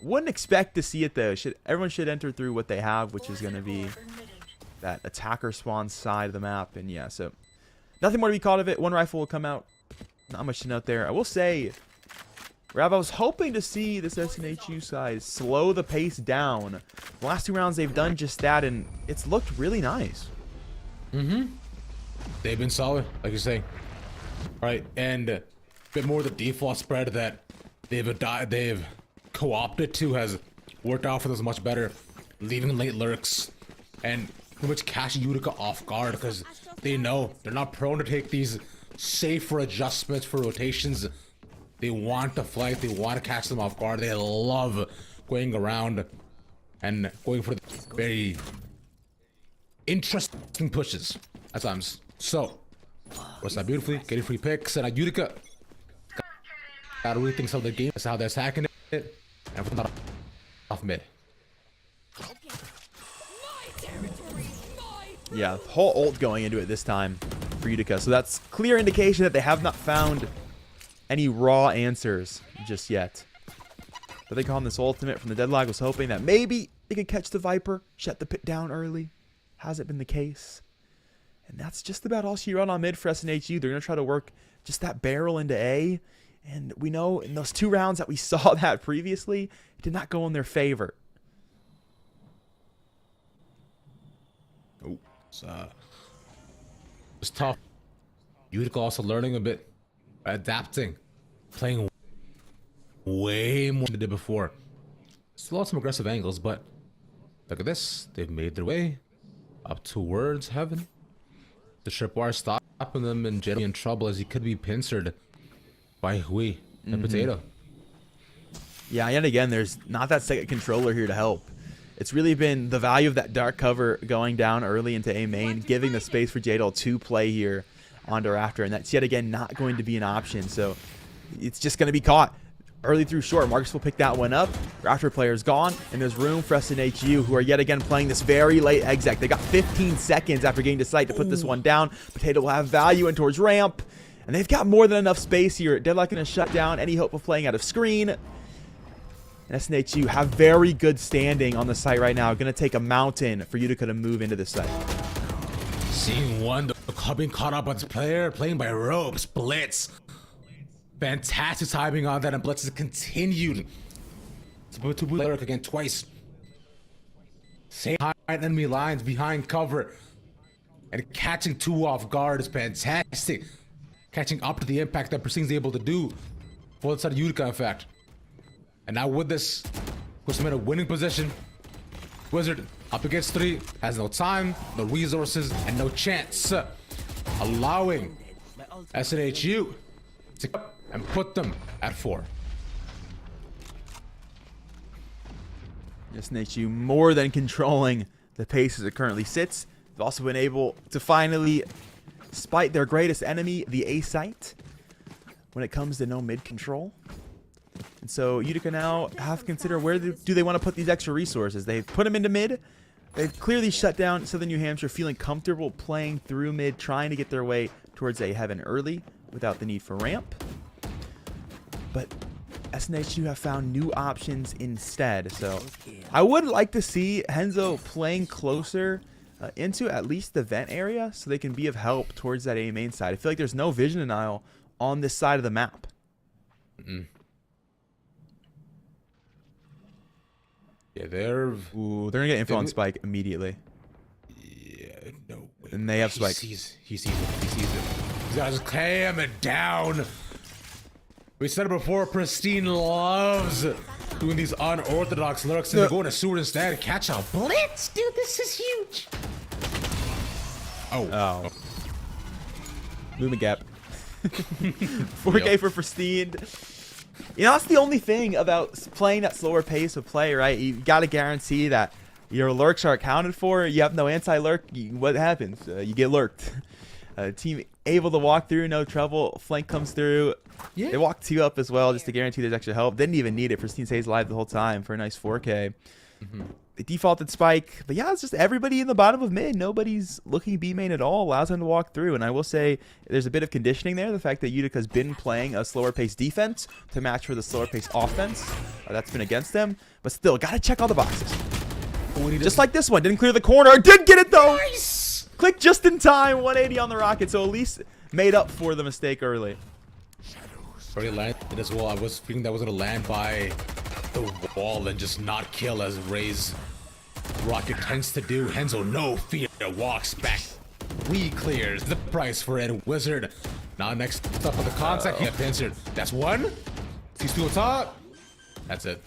Wouldn't expect to see it though. Everyone should enter through what they have, which is gonna be that attacker spawn side of the map. And yeah, so nothing more to be caught of it. One rifle will come out. Not much to note there. I will say, Rav, I was hoping to see this SNHU side slow the pace down. The last 2 rounds they've done just that, and it's looked really nice. They've been solid, like you say. Right, and a bit more the default spread that they've co-opted to has worked out for them much better. Leaving late lurks and pretty much catching Utica off guard because they know they're not prone to take these safer adjustments for rotations. They want to flight, they want to catch them off guard. They love going around and going for the very interesting pushes at times. So, what's that beautifully? Getting free picks, and at Utica, gotta rethink some of the game. That's how they're attacking it. And from that off mid. Yeah, whole ult going into it this time for Utica. So that's clear indication that they have not found any raw answers just yet. But they call him this ultimate from the deadlock. Was hoping that maybe they could catch the Viper, shut the pit down early. Hasn't been the case. And that's just about all she wrote on mid for SNHU. They're going to try to work just that barrel into A. And we know in those 2 rounds that we saw that previously, it did not go in their favor. Oh, it's tough. Utica also learning a bit, adapting, playing way more than they did before. Still have some aggressive angles, but look at this. They've made their way up towards heaven. The tripwire stopping them and generally in trouble as he could be pincered by Hui and Potato. Yeah, yet again, there's not that second controller here to help. It's really been the value of that dark cover going down early into A main, giving the space for Jadal to play here onto Rafter, and that's yet again not going to be an option. So it's just going to be caught early through short. Marcus will pick that one up. Rafter player's gone, and there's room for SNHU, who are yet again playing this very late exec. They got 15 seconds after getting to site to put this one down. Potato will have value in towards ramp, and they've got more than enough space here. Deadlock going to shut down any hope of playing out of screen. And SNHU have very good standing on the site right now. Going to take a mountain for Utica to move into this site. Seeing one, being caught up on his player, playing by ropes, Blitz. Fantastic timing on that, and Blitz has continued to lurk again twice. Same behind enemy lines, behind cover, and catching 2 off guard is fantastic. Catching up to the impact that Precision's able to do for the side of Utica, in fact. And now with this, puts him in a winning position. Wizard up against 3, has no time, no resources, and no chance. Allowing SNHU to come and put them at 4. SNHU more than controlling the pace as it currently sits. They've also been able to finally spite their greatest enemy, the A site, when it comes to no mid control. And so Utica now have to consider where do they want to put these extra resources. They've put them into mid. They've clearly shut down Southern New Hampshire, feeling comfortable playing through mid, trying to get their way towards a heaven early without the need for ramp. But SNHU have found new options instead. So I would like to see Henzo playing closer into at least the vent area so they can be of help towards that A main side. I feel like there's no vision denial on this side of the map. Yeah, they're gonna get info on Spike immediately. Yeah, no. And they have Spike. He sees it. He's got his cam it down. We said it before, Pristine loves doing these unorthodox looks and they're going to sewer instead. Catch a blitz, dude. This is huge. Oh. Movement gap. 4K for Pristine. You know, that's the only thing about playing that slower pace of play, right? You got to guarantee that your lurks are accounted for. You have no anti-lurk. What happens? You get lurked. Team able to walk through, no trouble. Flank comes through. Yeah. They walk 2 up as well just to guarantee there's extra help. Didn't even need it. Pristine stays alive the whole time for a nice 4K. They defaulted Spike. But yeah, it's just everybody in the bottom of mid. Nobody's looking B main at all. Allows them to walk through. And I will say there's a bit of conditioning there. The fact that Utica's been playing a slower pace defense to match for the slower pace offense. That's been against them. But still, got to check all the boxes. Just like this one. Didn't clear the corner. Did get it though. Nice. Click just in time. 180 on the rocket. So at least made up for the mistake early. Already landed as well. I was feeling that was going to land by the wall and just not kill as Ray's rocket tends to do. Henzo, no fear, walks back. Clears the price for Ed Wizard. Now next up on the contact, he answered. That's one. He's still top. That's it.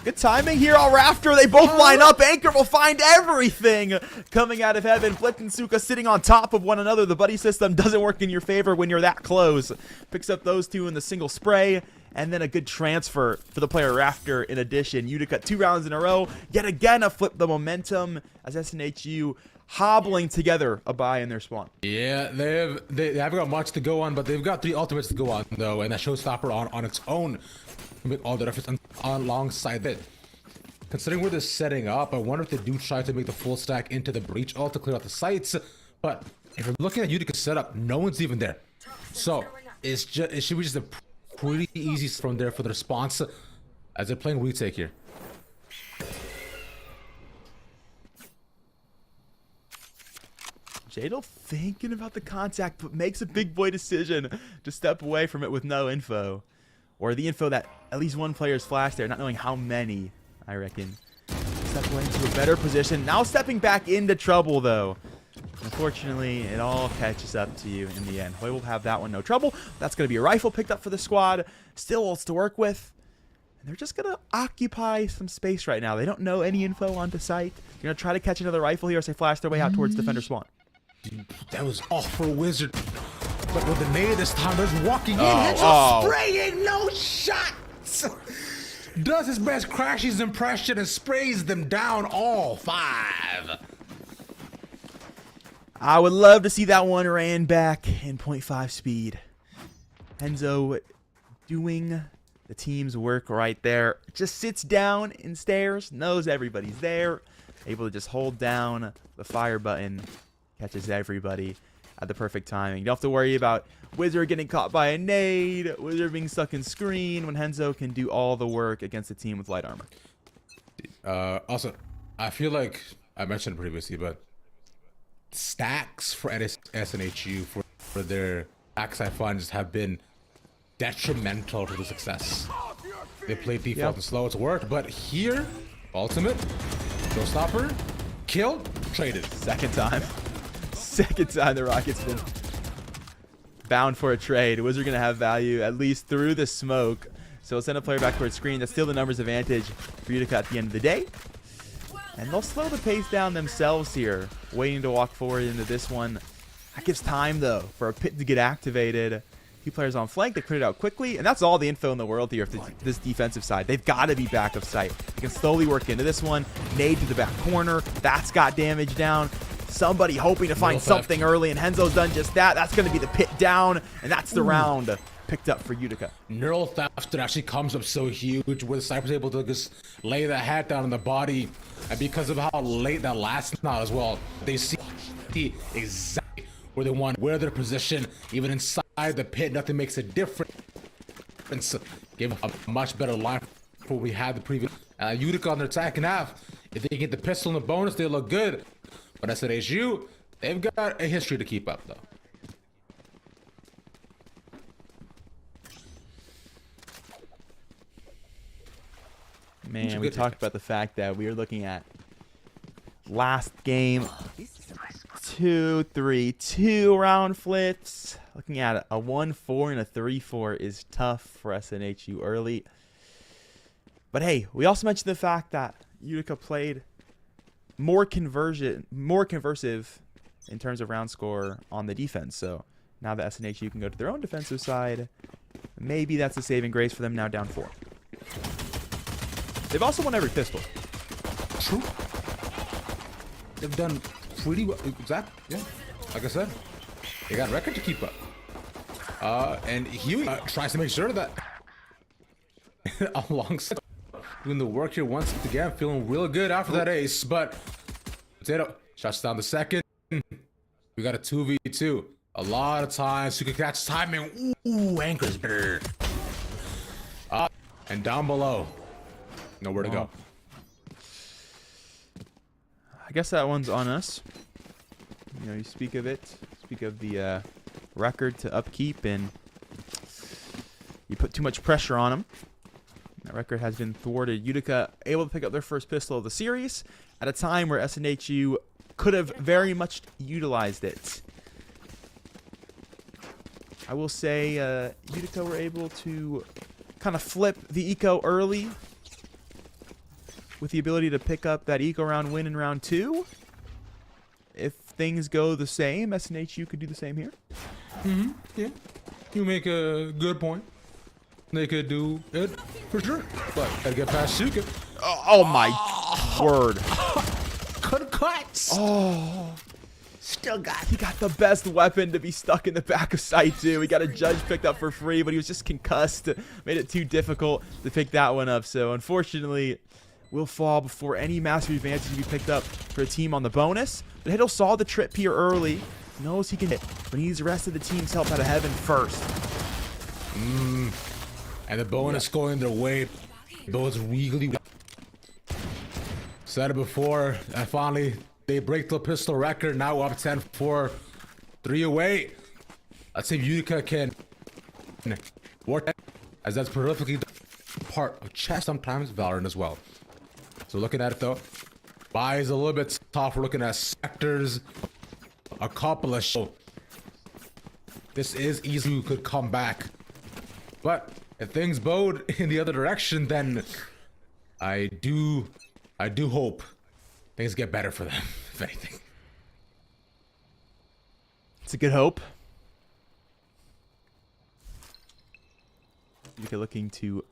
Good timing here on Rafter. They both line up. Anchor will find everything coming out of heaven. Flipped and Suka sitting on top of one another. The buddy system doesn't work in your favor when you're that close. Picks up those two in the single spray. And then a good transfer for the player Rafter in addition. Utica 2 rounds in a row. Yet again a flip the momentum as SNHU hobbling together a bye in their spawn. Yeah, they haven't got much to go on, but they've got 3 ultimates to go on though. And that showstopper on its own. With all the efforts alongside it. Considering where they're setting up, I wonder if they do try to make the full stack into the breach ult to clear out the sites. But if you're looking at Utica's setup, no one's even there. So it should be just a pretty easy from there for the response as they're playing retake here. Jadal thinking about the contact, but makes a big boy decision to step away from it with no info. Or the info that at least one player's flashed there, not knowing how many, I reckon. Step away into a better position. Now stepping back into trouble, though. Unfortunately, it all catches up to you in the end. Hoy will have that one, no trouble. That's going to be a rifle picked up for the squad. Still lots to work with. And they're just going to occupy some space right now. They don't know any info onto site. They're going to try to catch another rifle here as they flash their way out towards defender spawn. Dude, that was off for Wizard. But with the nade this time, there's walking in. Spraying, no shots. Does his best, crashes impression and sprays them down all 5. I would love to see that one ran back in 0.5 speed. Henzo doing the team's work right there. Just sits down and stares, knows everybody's there. Able to just hold down the fire button. Catches everybody at the perfect timing. You don't have to worry about Wizard getting caught by a nade, Wizard being stuck in screen, when Henzo can do all the work against a team with light armor. Also, I feel like I mentioned previously, but stacks for SNHU for their backside funds have been detrimental to the success. They played default and slow, it's worked, but here, ultimate, showstopper, kill, traded. Second time the Rockets been bound for a trade. Wizard gonna have value at least through the smoke. So we'll send a player back towards screen. That's still the numbers advantage for Utica at the end of the day. And they'll slow the pace down themselves here, waiting to walk forward into this one. That gives time though for a pit to get activated. 2 players on flank, they cleared it out quickly, and that's all the info in the world here for this defensive side. They've got to be back of sight. They can slowly work into this one. Nade to the back corner. That's got damage down. Somebody hoping to find something early, and Henzo's done just that. That's going to be the pit down, and that's the round picked up for Utica. Neural theft that actually comes up so huge, where the Cypher's able to just lay the hat down on the body, and because of how late that last now as well, they see exactly where they want, where their position, even inside the pit, nothing makes a difference. Give a much better line for what we had the previous. Utica on their second half, if they get the pistol and the bonus, they look good. But SNHU, they've got a history to keep up, though. Man, we talked about the fact that we are looking at last game 2 round flips. Looking at a 1-4 and a 3-4 is tough for SNHU early. But hey, we also mentioned the fact that Utica played more conversive in terms of round score on the defense. So now that SNHU can go to their own defensive side, maybe that's a saving grace for them, now down 4. They've also won every pistol. True. They've done pretty well. Exactly. Yeah. Like I said, they got a record to keep up. And Huey tries to make sure that alongside doing the work here once again, feeling real good after that ace. But Potato shuts down the second. We got a 2v2. A lot of times you could catch timing. Ooh, anchors better. And down below, nowhere to go. I guess that one's on us. You know, you speak of the record to upkeep, and you put too much pressure on them. That record has been thwarted. Utica able to pick up their first pistol of the series at a time where SNHU could have very much utilized it. I will say Utica were able to kind of flip the eco early with the ability to pick up that eco round win in round 2. If things go the same, SNHU could do the same here. Yeah. You make a good point. They could do it for sure. But gotta get past Suka. Oh my word. Cut cuts. Oh. He got the best weapon to be stuck in the back of sight too. He got a judge picked up for free, but he was just concussed. Made it too difficult to pick that one up. So unfortunately, will fall before any massive advantage can be picked up for a team on the bonus. But Hiddle saw the trip here early. Knows he can hit, but he needs the rest of the team's help out of heaven first. And the bonus going their way. Those really said it before. And finally, they break the pistol record. Now up 10-4. 3 away. Let's see if Utica can work, as that's prolifically part of chess, sometimes Valorant as well. So looking at it though, buy is a little bit tough. We're looking at sectors, a couple of shows. This is easy, could come back. But if things bode in the other direction, then I do hope things get better for them, if anything. It's a good hope. Utica looking to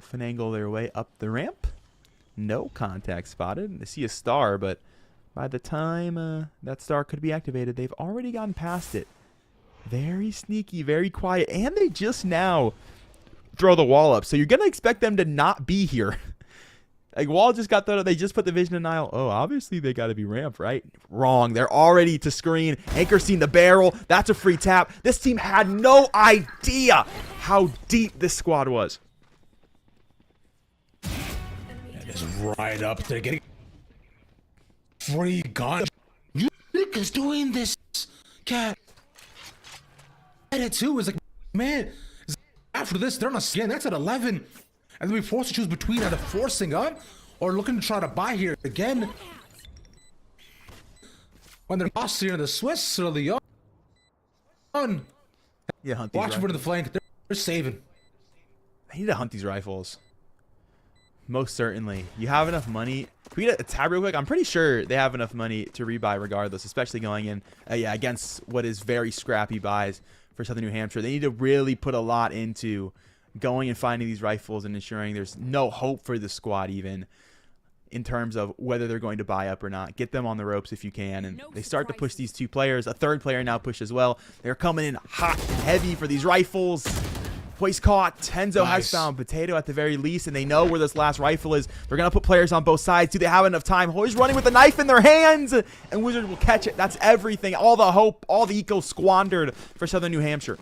finagle their way up the ramp. No contact spotted. They see a star, but by the time that star could be activated, they've already gone past it. Very sneaky, very quiet, and they just now throw the wall up. So you're going to expect them to not be here. Like, wall just got thrown up. They just put the vision denial. Oh, obviously they got to be ramped, right? Wrong. They're already to screen. Anchor seen the barrel. That's a free tap. This team had no idea how deep this squad was. It's right up there, getting free gun. Utica's doing this, cat. And too is like, man, after this, they're on a scan. That's at 11. And then we forced to choose between either forcing up or looking to try to buy here again. When they're lost here in the Swiss early on. Yeah, hunt these Watch for the flank. They're saving. They need to hunt these rifles. Most certainly. You have enough money. Can we get a tab real quick? I'm pretty sure they have enough money to rebuy regardless, especially going in against what is very scrappy buys for Southern New Hampshire. They need to really put a lot into going and finding these rifles and ensuring there's no hope for the squad even in terms of whether they're going to buy up or not. Get them on the ropes if you can. And they start to push these 2 players. A 3rd player now pushed as well. They're coming in hot and heavy for these rifles. Hoist caught. Tenzo has found Potato at the very least, and they know where this last rifle is. They're going to put players on both sides. Do they have enough time? Hoy's running with the knife in their hands, and Wizard will catch it. That's everything. All the hope, all the eco squandered for Southern New Hampshire.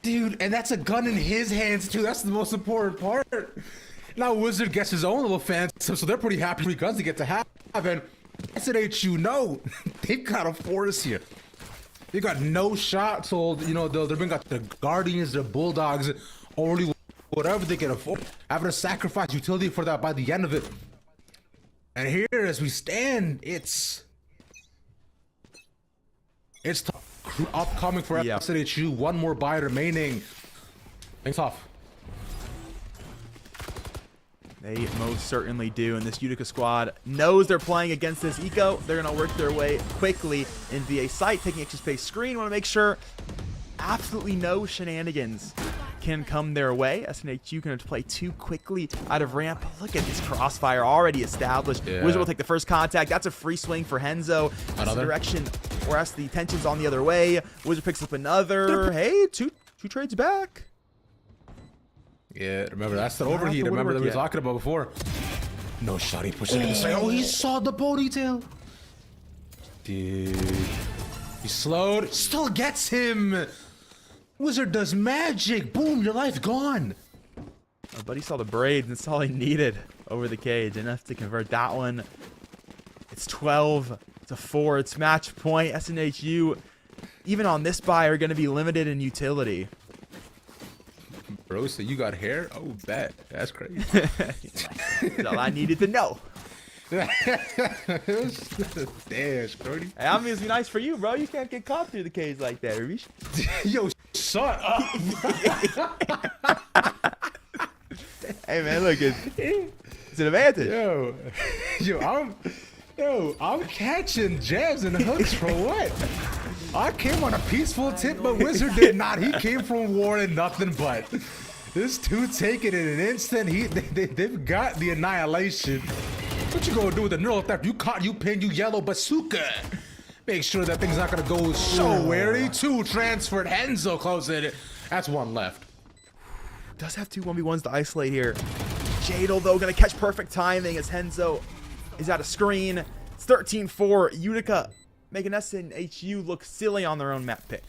Dude, and that's a gun in his hands, too. That's the most important part. Now Wizard gets his own little phantom, so they're pretty happy with guns to get to have. And SNHU, no, they've got a force here. They got no shot, so, you know, they're bringing out the Guardians, the Bulldogs, already whatever they can afford, having to sacrifice utility for that by the end of it. And here, as we stand, it's tough. Upcoming for SNHU. One more buy remaining. Things off. They most certainly do, and this Utica squad knows they're playing against this eco. They're going to work their way quickly in VA site, taking extra space screen. Want to make sure absolutely no shenanigans can come their way. SNHU going to play too quickly out of ramp. Look at this crossfire already established. Yeah. Wizard will take the first contact. That's a free swing for Henzo. That's the direction, or else the tension's on the other way. Wizard picks up another. Hey, two trades back. Yeah, remember, that's the overheat. Remember that we were talking about before. No shot, he pushed it inside. Oh, he saw the ponytail. Dude. He slowed. Still gets him. Wizard does magic. Boom, your life gone. Oh, but he saw the braids, and that's all he needed over the cage. Enough to convert that one. It's 12-4. It's match point. SNHU, even on this buy, are going to be limited in utility. Bro, so you got hair? Oh, bet. That's crazy. That's all I needed to know. Damn, Shorty. Hey, I mean, it's nice for you, bro. You can't get caught through the cage like that, Rish. Yo, shut up. Hey, man, look, it's an advantage. I'm catching jabs and hooks for what? I came on a peaceful tip, but Wizard did not. He came from war and nothing but. This two taking it in an instant. They've got the annihilation. What you gonna do with the neural theft? You caught, you pinned, you yellow bazooka. Make sure that thing's not gonna go so wary. Two transferred. Henzo closing it. That's one left. Does have two 1v1s to isolate here. Jadal, though, gonna catch perfect timing as Henzo is out of screen. It's 13-4. Utica making SNHU look silly on their own map pick.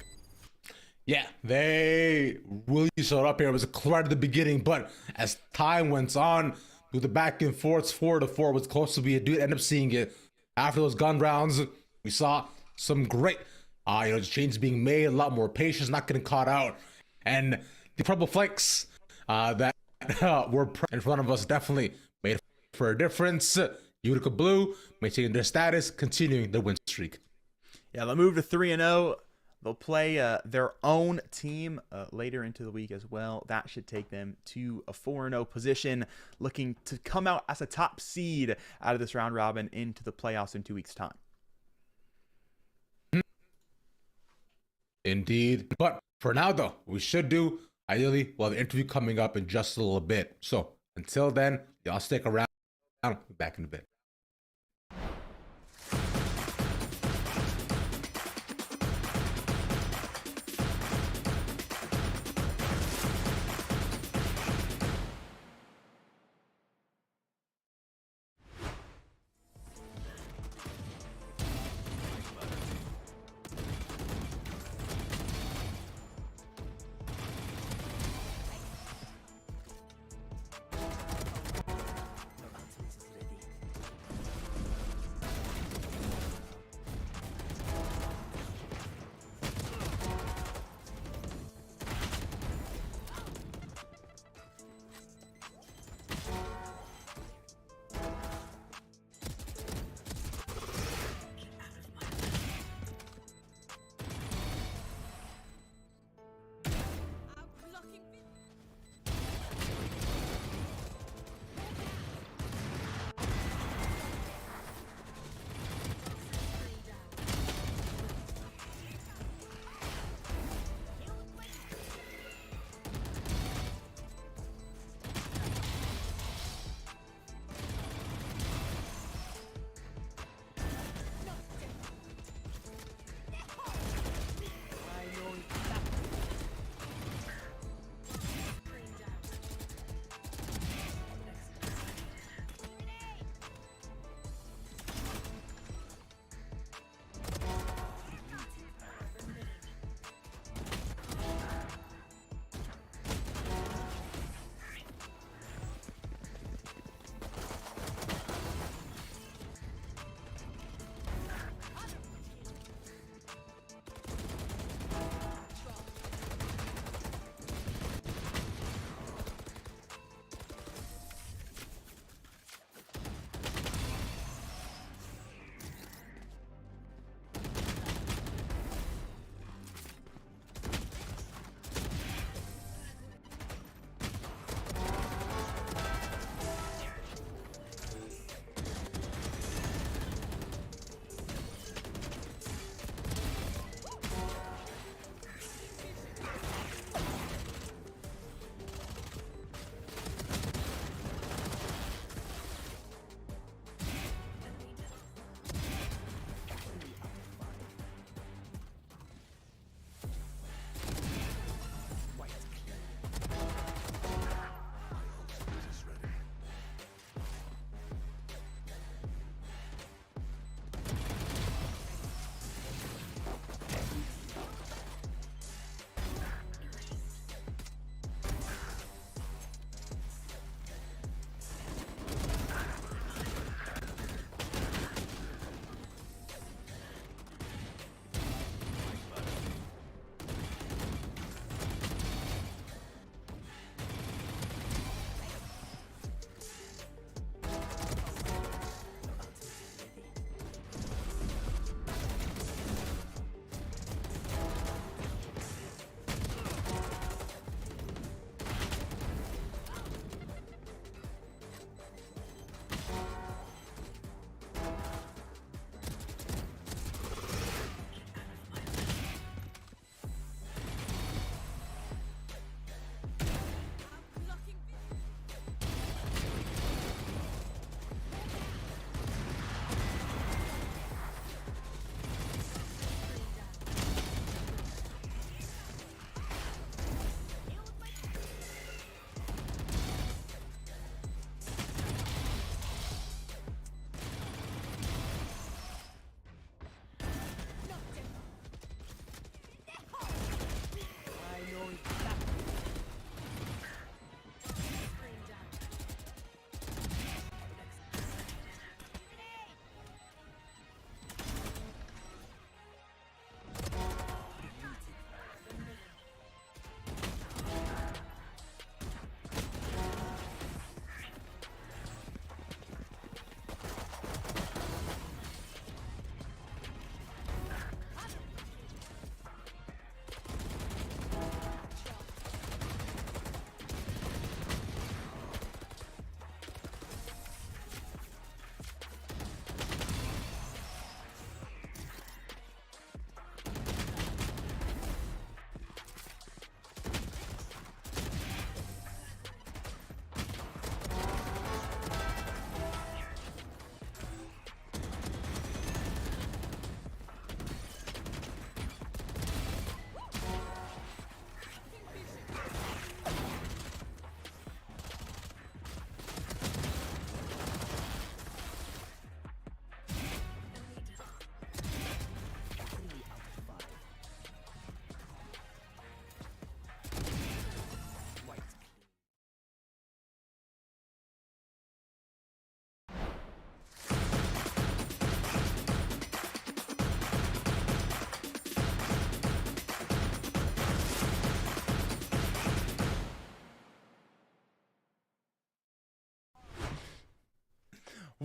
Yeah, they really showed up here. It was right at the beginning, but as time went on, through the back and forth, 4-4 was close to be a dude. End up seeing it after those gun rounds. We saw some great, changes being made, a lot more patience, not getting caught out, and the purple flanks that were in front of us definitely made for a difference. Utica Blue maintaining their status, continuing their win streak. Yeah, they'll move to 3-0. They'll play their own team later into the week as well. That should take them to a 4-0 position, looking to come out as a top seed out of this round robin into the playoffs in 2 weeks' time. Indeed. But for now, though, we should do, ideally, we'll have an interview coming up in just a little bit. So until then, y'all stick around. I'll be back in a bit.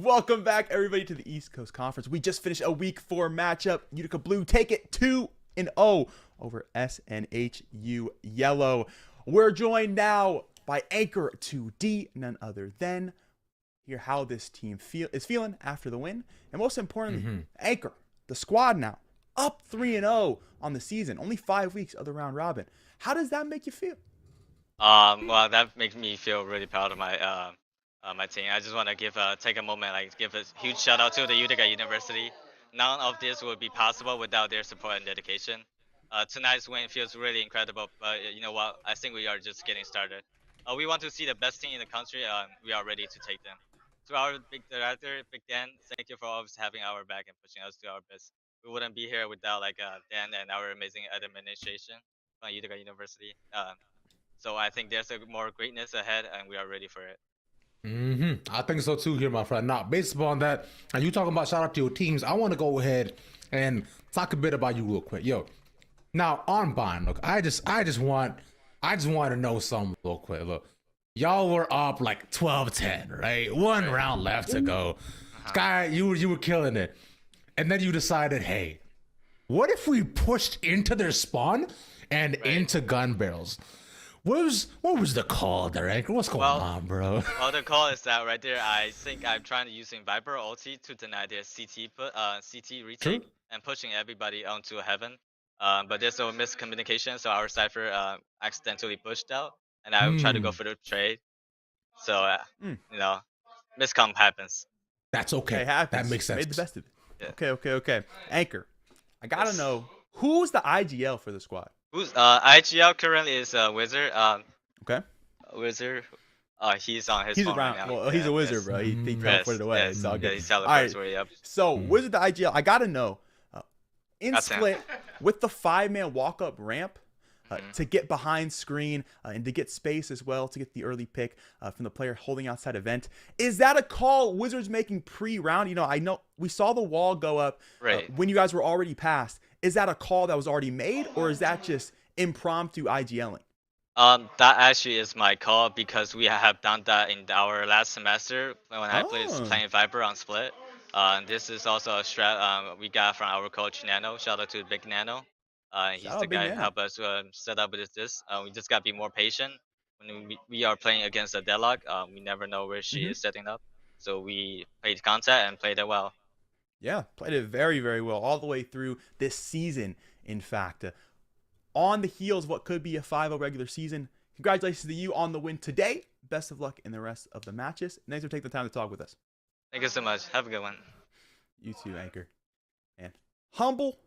Welcome back, everybody, to the East Coast Conference. We just finished a Week 4 matchup. Utica Blue take it 2-0 over SNHU Yellow. We're joined now by Anchor 2D, none other than hear how this team is feeling after the win. And most importantly, Anchor, the squad now, up 3-0 on the season. Only 5 weeks of the round robin. How does that make you feel? Well, that makes me feel really proud of my my team. I just want to take a moment, give a huge shout out to the Utica University. None of this would be possible without their support and dedication. Tonight's win feels really incredible, but you know what? I think we are just getting started. We want to see the best team in the country. We are ready to take them. To our big director, Big Dan, thank you for always having our back and pushing us to our best. We wouldn't be here without Dan and our amazing administration from Utica University. So I think there's more greatness ahead, and we are ready for it. I think so too here, my friend. Now, based upon that, and you talking about shout out to your teams, I want to go ahead and talk a bit about you real quick. Yo, now on Bond, look, I just want to know something real quick. Look, y'all were up like 12-10, right? One round left to go. Sky, you were killing it, and then you decided, hey, what if we pushed into their spawn and into gun barrels? What was the call there, Anchor? What's going on, bro? Well, the call is that right there. I think I'm trying to using Viper ulti to deny their CT retake and pushing everybody onto heaven. But there's a miscommunication, so our Cypher accidentally pushed out, and I tried to go for the trade. So you know, miscom happens. That's okay. That makes sense. Made the best of it. Yeah. Okay. Anchor, I gotta know who's the IGL for the squad. Who's IGL currently is Wizard. Okay. Wizard. He's on his He's phone around. right now. Well, he's a wizard, bro. He put it away. It's all good. He's telling All right. us where he up. So Wizard the IGL, I gotta know. In split with the 5-man walk-up ramp to get behind screen and to get space as well to get the early pick from the player holding outside event. Is that a call Wizards making pre-round? You know, I know we saw the wall go up when you guys were already passed. Is that a call that was already made, or is that just impromptu IGLing? That actually is my call because we have done that in our last semester when I playing Viper on split. This is also a strat we got from our coach Nano. Shout out to Big Nano. He's the guy who helped us set up with this. We just gotta be more patient when we are playing against a deadlock. We never know where she is setting up, so we played contact and played it well. Yeah, played it very, very well all the way through this season. In fact, on the heels of what could be a 5-0 regular season. Congratulations to you on the win today. Best of luck in the rest of the matches. Thanks for taking the time to talk with us. Thank you so much. Have a good one. You too, Anchor. And humble,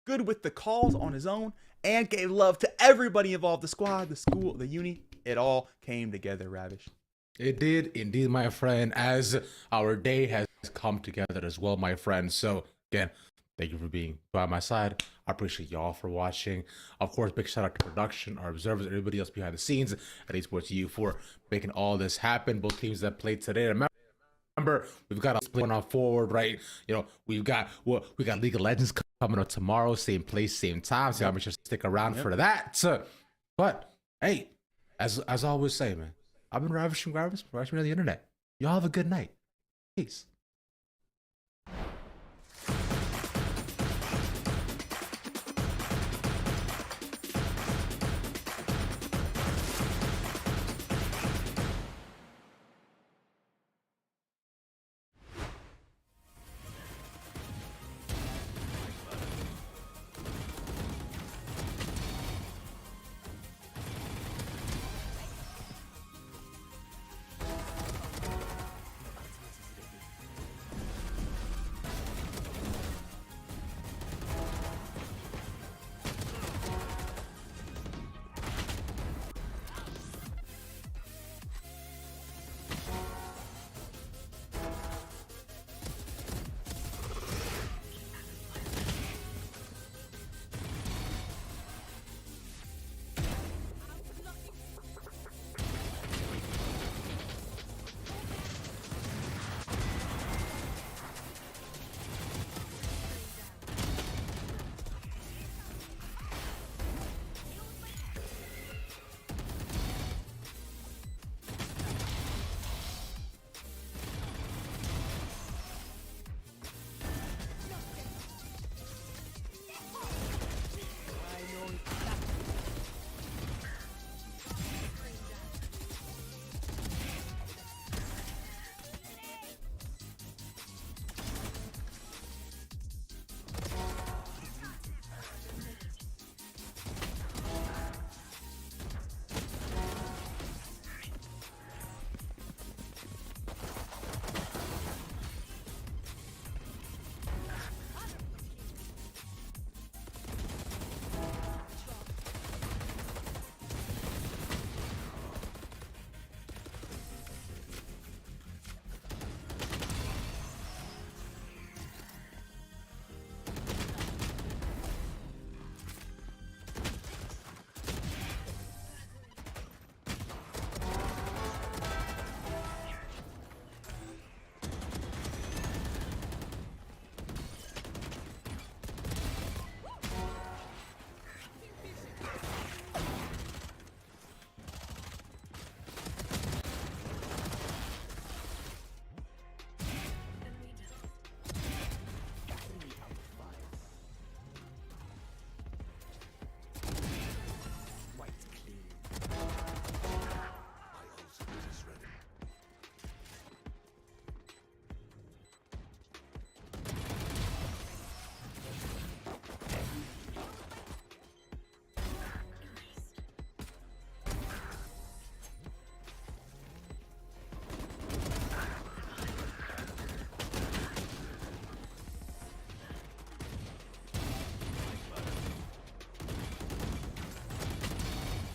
good with the calls on his own, and gave love to everybody involved, the squad, the school, the uni. It all came together, Ravish. It did indeed, my friend, as our day has come together as well, my friend. So again, thank you for being by my side. I appreciate y'all for watching. Of course, big shout out to production, our observers, everybody else behind the scenes at Esports U for making all this happen. Both teams that played today. Remember, we've got a split going on forward, right? You know, we got League of Legends coming up tomorrow, same place, same time. So I'm sure stick around for that. But hey, as I always say, man, I've been ravishing on the internet. Y'all have a good night. Peace.